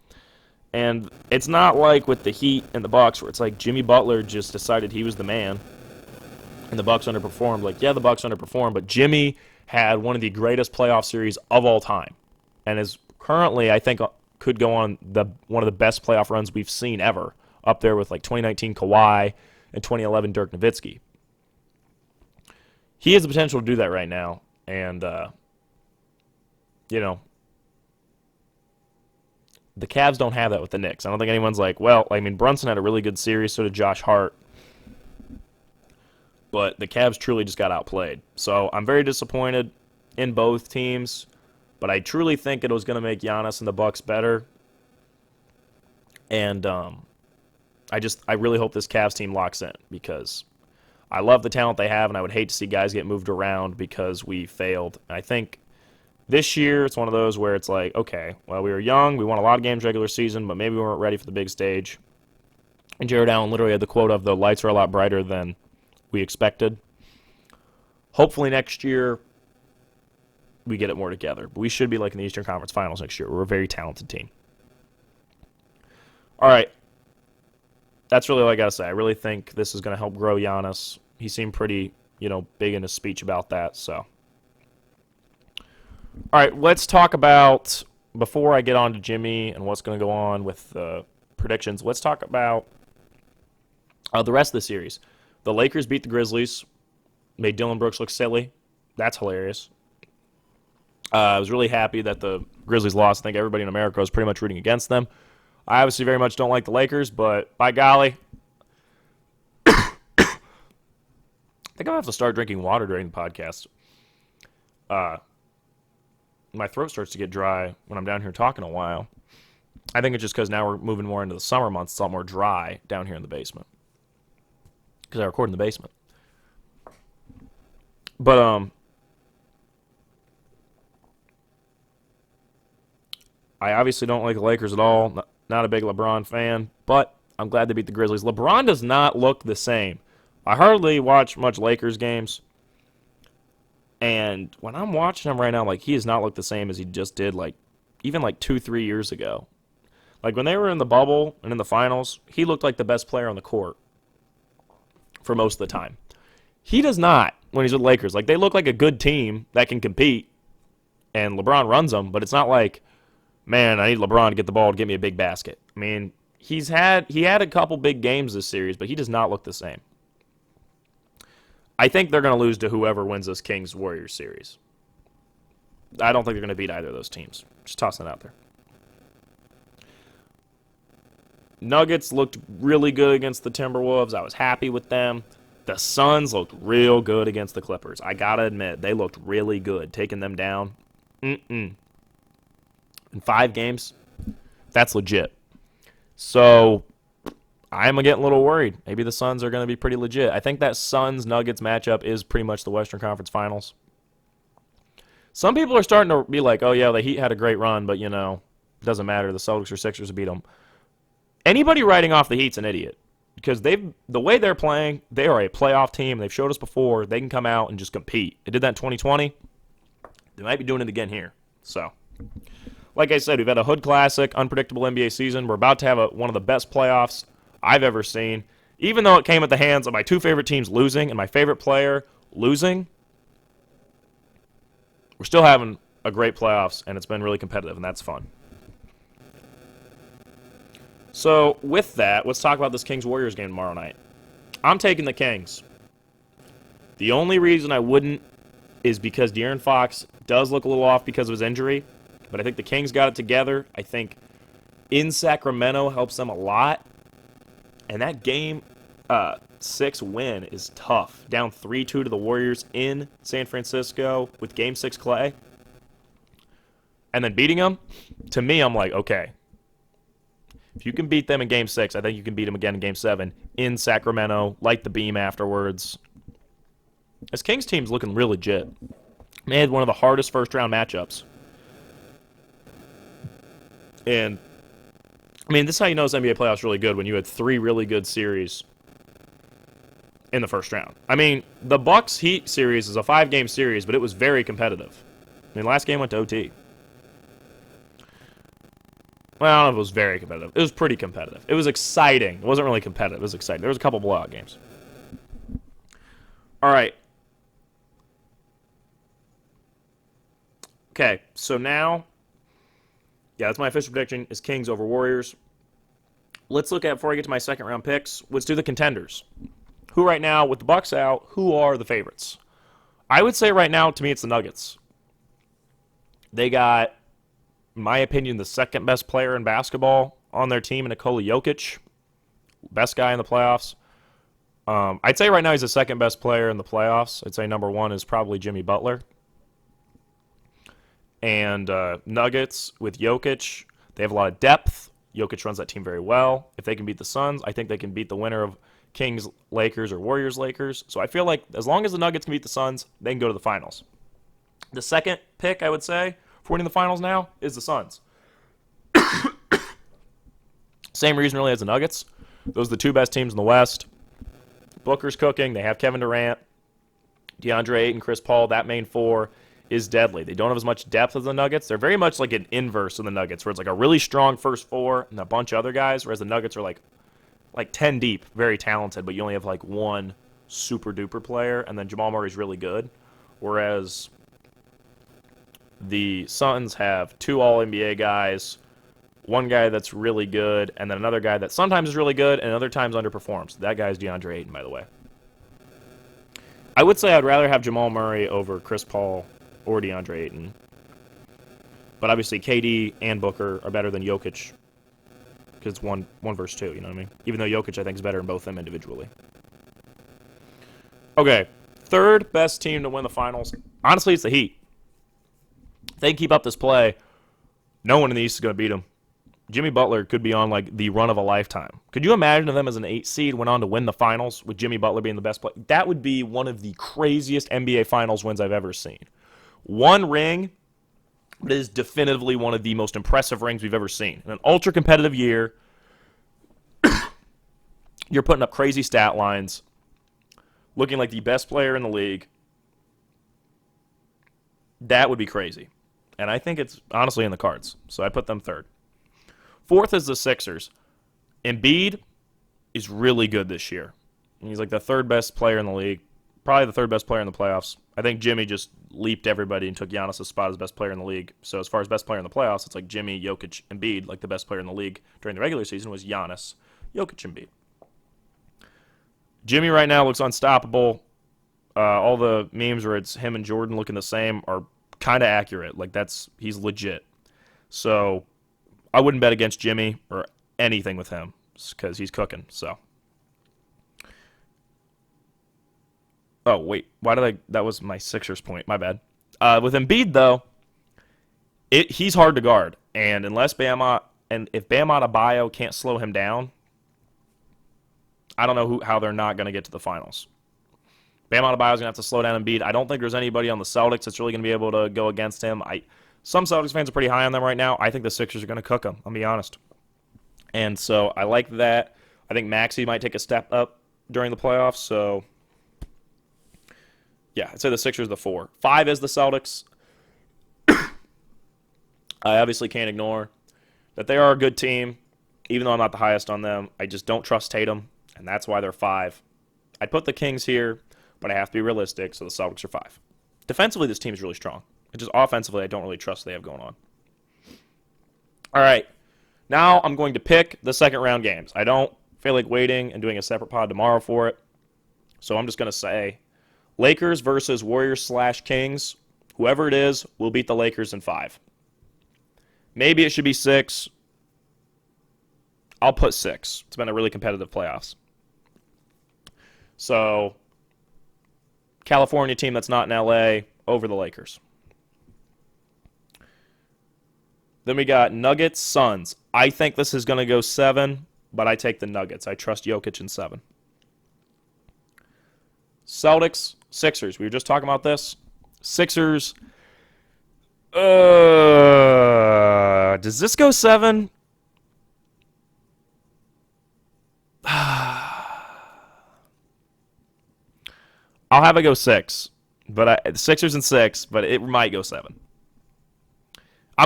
And it's not like with the Heat and the Bucks where it's like Jimmy Butler just decided he was the man and the Bucks underperformed. Like, yeah, the Bucks underperformed, but Jimmy had one of the greatest playoff series of all time and is currently, I think, could go on one of the best playoff runs we've seen ever, up there with like 2019 Kawhi and 2011 Dirk Nowitzki. He has the potential to do that right now, and, the Cavs don't have that with the Knicks. I don't think anyone's like, Brunson had a really good series, so did Josh Hart. But the Cavs truly just got outplayed. So I'm very disappointed in both teams, but I truly think it was going to make Giannis and the Bucks better. And I really hope this Cavs team locks in because I love the talent they have, and I would hate to see guys get moved around because we failed. And I think this year, it's one of those where it's like, okay, well, we were young, we won a lot of games regular season, but maybe we weren't ready for the big stage. And Jared Allen literally had the quote of, the lights are a lot brighter than we expected. Hopefully next year, we get it more together. But we should be like in the Eastern Conference Finals next year. We're a very talented team. All right. That's really all I got to say. I really think this is going to help grow Giannis. He seemed pretty, big in his speech about that, so. All right, let's talk about, before I get on to Jimmy and what's going to go on with the predictions, let's talk about the rest of the series. The Lakers beat the Grizzlies, made Dylan Brooks look silly. That's hilarious. I was really happy that the Grizzlies lost. I think everybody in America was pretty much rooting against them. I obviously very much don't like the Lakers, but by golly, I think I'm going to have to start drinking water during the podcast. My throat starts to get dry when I'm down here talking a while. I think it's just because now we're moving more into the summer months. It's a lot more dry down here in the basement because I record in the basement. But I obviously don't like the Lakers at all. Not a big LeBron fan, but I'm glad they beat the Grizzlies. LeBron does not look the same. I hardly watch much Lakers games, and when I'm watching him right now, like, he does not look the same as he just did, like, even like 2-3 years ago. Like, when they were in the bubble and in the finals, he looked like the best player on the court for most of the time. He does not when he's with Lakers. Like, they look like a good team that can compete, and LeBron runs them, but it's not like, man, I need LeBron to get the ball to get me a big basket. I mean, he had a couple big games this series, but he does not look the same. I think they're going to lose to whoever wins this Kings-Warriors series. I don't think they're going to beat either of those teams. Just tossing it out there. Nuggets looked really good against the Timberwolves. I was happy with them. The Suns looked real good against the Clippers. I got to admit, they looked really good, taking them down. In 5 games, that's legit. So I'm getting a little worried. Maybe the Suns are going to be pretty legit. I think that Suns-Nuggets matchup is pretty much the Western Conference Finals. Some people are starting to be like, oh, yeah, the Heat had a great run, but, it doesn't matter. The Celtics or Sixers beat them. Anybody writing off the Heat's an idiot because the way they're playing, they are a playoff team. They've showed us before they can come out and just compete. They did that in 2020. They might be doing it again here. So, like I said, we've had a Hood Classic, unpredictable NBA season. We're about to have one of the best playoffs I've ever seen. Even though it came at the hands of my 2 favorite teams losing and my favorite player losing, we're still having a great playoffs, and it's been really competitive, and that's fun. So, with that, let's talk about this Kings-Warriors game tomorrow night. I'm taking the Kings. The only reason I wouldn't is because De'Aaron Fox does look a little off because of his injury, but I think the Kings got it together. I think in Sacramento helps them a lot, and that game 6 win is tough. Down 3-2 to the Warriors in San Francisco with Game 6 Clay, and then beating them, to me, I'm like, okay. If you can beat them in Game 6, I think you can beat them again in Game 7 in Sacramento, light the beam afterwards. This Kings team's looking real legit. They had one of the hardest first-round matchups. And, I mean, this is how you know this NBA playoffs really good, when you had 3 really good series in the first round. I mean, the Bucks-Heat series is a 5-game series, but it was very competitive. I mean, last game went to OT. Well, I don't know if it was very competitive. It was pretty competitive. It was exciting. It wasn't really competitive. It was exciting. There was a couple blowout games. All right. Okay, so now, that's my official prediction is Kings over Warriors. Let's look at, before I get to my second round picks, let's do the contenders. Who right now, with the Bucks out, who are the favorites? I would say right now, to me, it's the Nuggets. They got, in my opinion, the second best player in basketball on their team, Nikola Jokic. Best guy in the playoffs. I'd say right now he's the second best player in the playoffs. I'd say number 1 is probably Jimmy Butler. And Nuggets with Jokic, they have a lot of depth. Jokic runs that team very well. If they can beat the Suns, I think they can beat the winner of Kings, Lakers, or Warriors, Lakers. So I feel like as long as the Nuggets can beat the Suns, they can go to the finals. The second pick, I would say, for winning the finals now, is the Suns. Same reason really as the Nuggets. Those are the 2 best teams in the West. Booker's cooking. They have Kevin Durant, DeAndre Ayton, Chris Paul. That main 4 is deadly. They don't have as much depth as the Nuggets. They're very much like an inverse of the Nuggets, where it's like a really strong first 4 and a bunch of other guys, whereas the Nuggets are like 10 deep, very talented, but you only have like 1 super-duper player, and then Jamal Murray's really good. Whereas the Suns have 2 All-NBA guys, 1 guy that's really good, and then another guy that sometimes is really good and other times underperforms. That guy is DeAndre Ayton, by the way. I would say I'd rather have Jamal Murray over Chris Paul or DeAndre Ayton. But obviously KD and Booker are better than Jokic, because it's one versus 2, you know what I mean? Even though Jokic, I think, is better than both of them individually. Okay, third best team to win the finals. Honestly, it's the Heat. If they keep up this play, no one in the East is going to beat them. Jimmy Butler could be on like the run of a lifetime. Could you imagine if them as an 8 seed went on to win the finals with Jimmy Butler being the best player? That would be one of the craziest NBA finals wins I've ever seen. One ring, but it is definitively one of the most impressive rings we've ever seen. In an ultra competitive year, you're putting up crazy stat lines, looking like the best player in the league. That would be crazy. And I think it's honestly in the cards. So I put them third. Fourth is the Sixers. Embiid is really good this year. He's like the third best player in the league. Probably the third best player in the playoffs. I think Jimmy just leaped everybody and took Giannis' spot as best player in the league. So as far as best player in the playoffs, it's like Jimmy, Jokic, Embiid. Like the best player in the league during the regular season was Giannis, Jokic, Embiid. Jimmy right now looks unstoppable. All the memes where it's him and Jordan looking the same are kind of accurate. Like he's legit. So I wouldn't bet against Jimmy or anything with him because he's cooking. So. Oh, wait. That was my Sixers point. My bad. With Embiid, though, he's hard to guard. And if Bam Adebayo can't slow him down, I don't know how they're not going to get to the finals. Bam Adebayo's going to have to slow down Embiid. I don't think there's anybody on the Celtics that's really going to be able to go against him. Some Celtics fans are pretty high on them right now. I think the Sixers are going to cook them, I'll be honest. And so I like that. I think Maxey might take a step up during the playoffs, so yeah, I'd say the Sixers the 4. 5 is the Celtics. I obviously can't ignore that they are a good team, even though I'm not the highest on them. I just don't trust Tatum, and that's why they're 5. I'd put the Kings here, but I have to be realistic, so the Celtics are 5. Defensively, this team is really strong. It's just offensively, I don't really trust what they have going on. All right, now I'm going to pick the second round games. I don't feel like waiting and doing a separate pod tomorrow for it, so I'm just going to say Lakers versus Warriors/Kings. Whoever it is will beat the Lakers in 5. Maybe it should be 6. I'll put 6. It's been a really competitive playoffs. So, California team that's not in LA over the Lakers. Then we got Nuggets, Suns. I think this is going to go 7, but I take the Nuggets. I trust Jokic in 7. Celtics, Sixers. We were just talking about this. Sixers. Does this go 7? I'll have it go 6. But Sixers and 6, but it might go 7.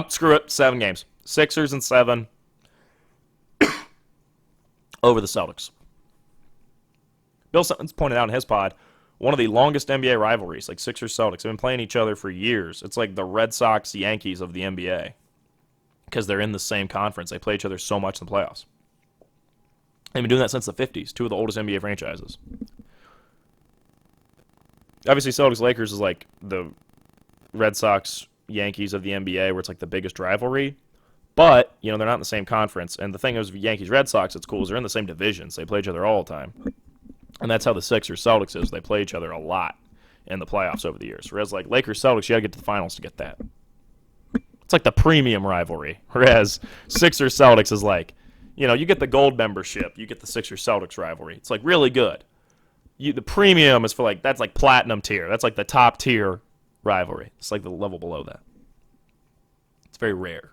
Screw it. 7 games. Sixers and 7 over the Celtics. Bill Simmons pointed out in his pod, one of the longest NBA rivalries, like Sixers-Celtics. They've been playing each other for years. It's like the Red Sox-Yankees of the NBA because they're in the same conference. They play each other so much in the playoffs. They've been doing that since the 50s, 2 of the oldest NBA franchises. Obviously, Celtics-Lakers is like the Red Sox-Yankees of the NBA where it's like the biggest rivalry. But, they're not in the same conference. And the thing is, with Yankees-Red Sox, it's cool is they're in the same divisions. They play each other all the time. And that's how the Sixers-Celtics is. They play each other a lot in the playoffs over the years. Whereas, like, Lakers-Celtics, you got to get to the finals to get that. It's like the premium rivalry. Whereas Sixers-Celtics is like, you get the gold membership. You get the Sixers-Celtics rivalry. It's, like, really good. The premium is for, like, that's like platinum tier. That's like the top tier rivalry. It's like the level below that. It's very rare.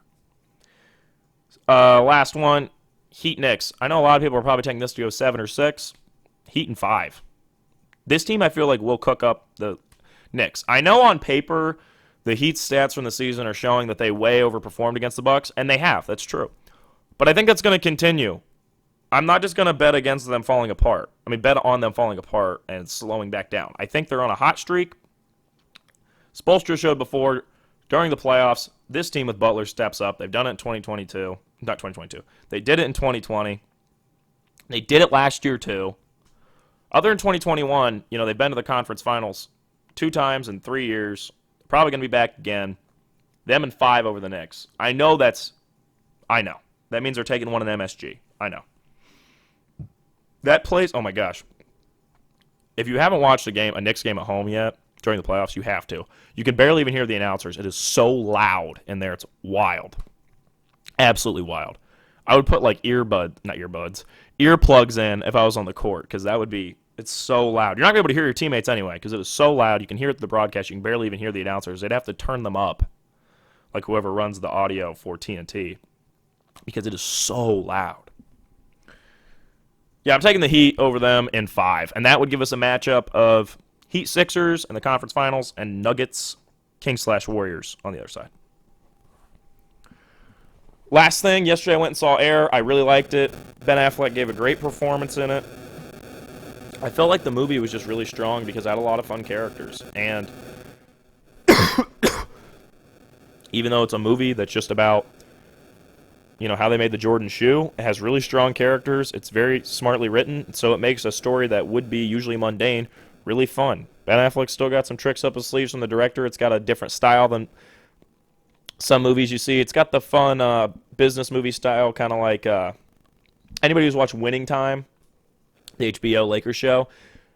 Last one, Heat-Knicks. I know a lot of people are probably taking this to go 7 or 6. Heat in 5. This team, I feel like, will cook up the Knicks. I know on paper the Heat's stats from the season are showing that they way overperformed against the Bucks, and they have. That's true. But I think that's going to continue. I'm not just going to bet against them falling apart. Bet on them falling apart and slowing back down. I think they're on a hot streak. Spoelstra showed before, during the playoffs, this team with Butler steps up. They've done it in 2022. Not 2022. They did it in 2020. They did it last year, too. Other than 2021, they've been to the conference finals 2 times in 3 years. Probably going to be back again. Them in 5 over the Knicks. I know. That means they're taking one in MSG. I know. That place, oh my gosh. If you haven't watched a Knicks game at home yet during the playoffs, you have to. You can barely even hear the announcers. It is so loud in there. It's wild. Absolutely wild. I would put like earplugs in if I was on the court because that would be. It's so loud. You're not gonna be able to hear your teammates anyway because it is so loud. You can hear it through the broadcast. You can barely even hear the announcers. They'd have to turn them up, like whoever runs the audio for TNT, because it is so loud. Yeah, I'm taking the Heat over them in 5, and that would give us a matchup of Heat Sixers in the conference finals and Nuggets Kings/Warriors on the other side. Last thing, yesterday I went and saw Air. I really liked it. Ben Affleck gave a great performance in it. I felt like the movie was just really strong because it had a lot of fun characters. And even though it's a movie that's just about, how they made the Jordan shoe, it has really strong characters. It's very smartly written, so it makes a story that would be usually mundane really fun. Ben Affleck's still got some tricks up his sleeves from the director. It's got a different style than some movies you see. It's got the fun business movie style, kind of like anybody who's watched Winning Time, the HBO Lakers show.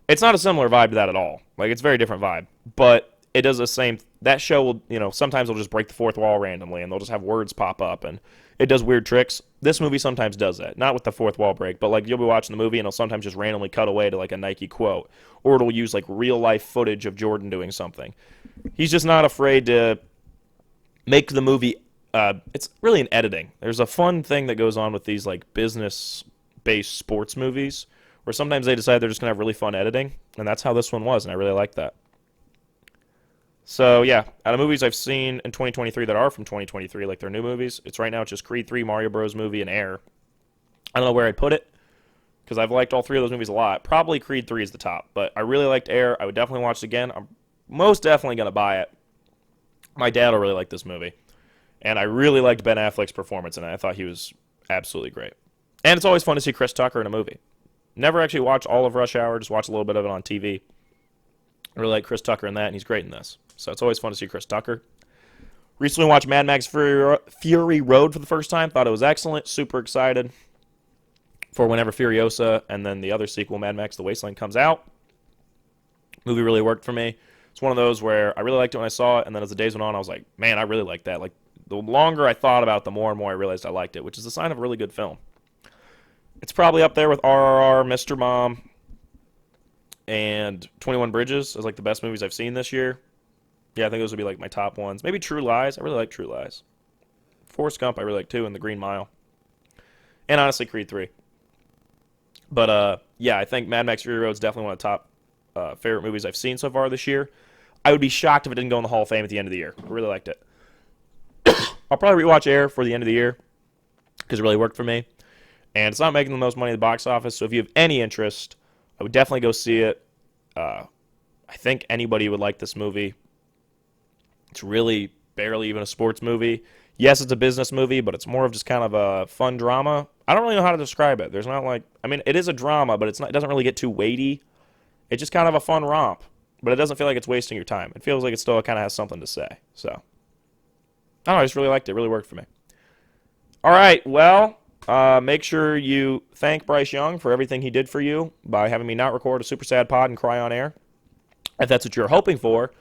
It's not a similar vibe to that at all. Like, it's a very different vibe. But it does the same. That show will, sometimes they'll just break the fourth wall randomly, and they'll just have words pop up, and it does weird tricks. This movie sometimes does that. Not with the fourth wall break, but, like, you'll be watching the movie, and it'll sometimes just randomly cut away to, like, a Nike quote. Or it'll use, like, real-life footage of Jordan doing something. He's just not afraid to make the movie. It's really an editing. There's a fun thing that goes on with these, like, business-based sports movies, where sometimes they decide they're just going to have really fun editing, and that's how this one was, and I really like that. So, yeah, out of movies I've seen in 2023 that are from 2023, like they're new movies, it's right now it's just Creed 3, Mario Bros. Movie, and Air. I don't know where I'd put it, because I've liked all 3 of those movies a lot. Probably Creed 3 is the top, but I really liked Air. I would definitely watch it again. I'm most definitely going to buy it. My dad will really like this movie, and I really liked Ben Affleck's performance in it. I thought he was absolutely great. And it's always fun to see Chris Tucker in a movie. Never actually watched all of Rush Hour, just watched a little bit of it on TV. I really like Chris Tucker in that, and he's great in this. So it's always fun to see Chris Tucker. Recently watched Mad Max Fury Road for the first time. Thought it was excellent. Super excited for whenever Furiosa and then the other sequel, Mad Max The Wasteland, comes out. Movie really worked for me. It's one of those where I really liked it when I saw it, and then as the days went on, I was like, man, I really like that. Like, the longer I thought about it, the more and more I realized I liked it, which is a sign of a really good film. It's probably up there with RRR, Mr. Mom, and 21 Bridges as like the best movies I've seen this year. Yeah, I think those would be like my top ones. Maybe True Lies. I really like True Lies. Forrest Gump I really like too, and The Green Mile. And honestly, Creed 3. But yeah, I think Mad Max Fury Road is definitely one of the top favorite movies I've seen so far this year. I would be shocked if it didn't go in the Hall of Fame at the end of the year. I really liked it. I'll probably rewatch Air for the end of the year because it really worked for me. And it's not making the most money at the box office, so if you have any interest, I would definitely go see it. I think anybody would like this movie. It's really barely even a sports movie. Yes, it's a business movie, but it's more of just kind of a fun drama. I don't really know how to describe it. There's not like, I mean, it is a drama, but it doesn't really get too weighty. It's just kind of a fun romp, but it doesn't feel like it's wasting your time. It feels like it still kind of has something to say. So, I don't know, I just really liked it. It really worked for me. All right, well, make sure you thank Bryce Young for everything he did for you by having me not record a super sad pod and cry on air. If that's what you're hoping for,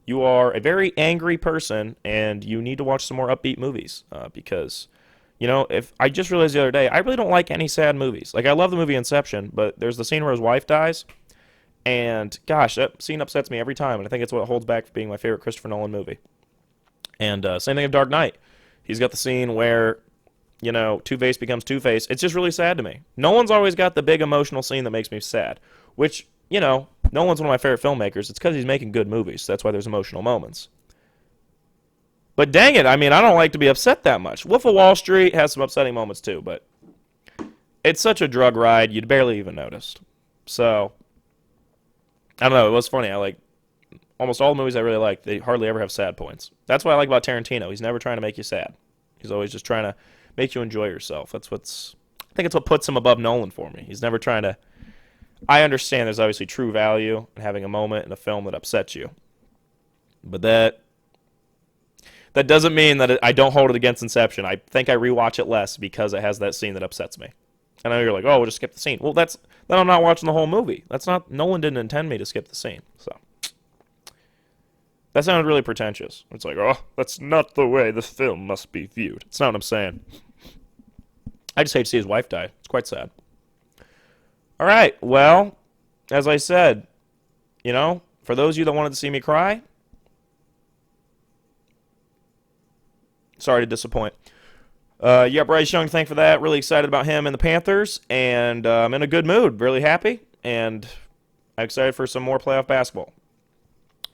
you are a very angry person, and you need to watch some more upbeat movies because, if I just realized the other day, I really don't like any sad movies. Like, I love the movie Inception, but there's the scene where his wife dies, and gosh, that scene upsets me every time, and I think it's what holds back from being my favorite Christopher Nolan movie. And same thing of Dark Knight. He's got the scene where, Two-Face becomes Two-Face. It's just really sad to me. Nolan's always got the big emotional scene that makes me sad, which, Nolan's one of my favorite filmmakers. It's because he's making good movies. So that's why there's emotional moments. But dang it, I mean, I don't like to be upset that much. Wolf of Wall Street has some upsetting moments too, but it's such a drug ride, you'd barely even noticed. So, I don't know, it was funny. I like almost all the movies I really like, they hardly ever have sad points. That's what I like about Tarantino. He's never trying to make you sad. He's always just trying to make you enjoy yourself. I think it's what puts him above Nolan for me. He's never trying to. I understand there's obviously true value in having a moment in a film that upsets you. But that doesn't mean that I don't hold it against Inception. I think I rewatch it less because it has that scene that upsets me. I know you're like, oh, we'll just skip the scene. Well, then I'm not watching the whole movie. Nolan didn't intend me to skip the scene. So that sounded really pretentious. It's like, oh, that's not the way the film must be viewed. It's not what I'm saying. I just hate to see his wife die. It's quite sad. All right. Well, as I said, for those of you that wanted to see me cry, sorry to disappoint. Yeah, Bryce Young, thank for that. Really excited about him and the Panthers, and I'm in a good mood. Really happy, and I'm excited for some more playoff basketball.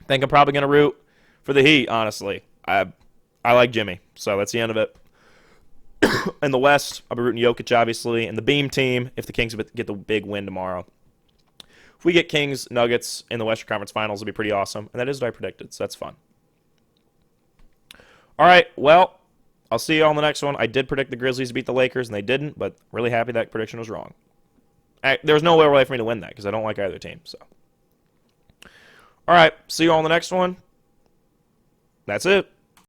Think I'm probably going to root for the Heat, honestly. I like Jimmy, so that's the end of it. In the West, I'll be rooting Jokic, obviously, and the Beam team if the Kings get the big win tomorrow. If we get Kings Nuggets in the Western Conference Finals, it'll be pretty awesome, and that is what I predicted, so that's fun. All right, well, I'll see you on the next one. I did predict the Grizzlies to beat the Lakers, and they didn't, but really happy that prediction was wrong. There was no way for me to win that because I don't like either team. So, all right, see you on the next one. That's it.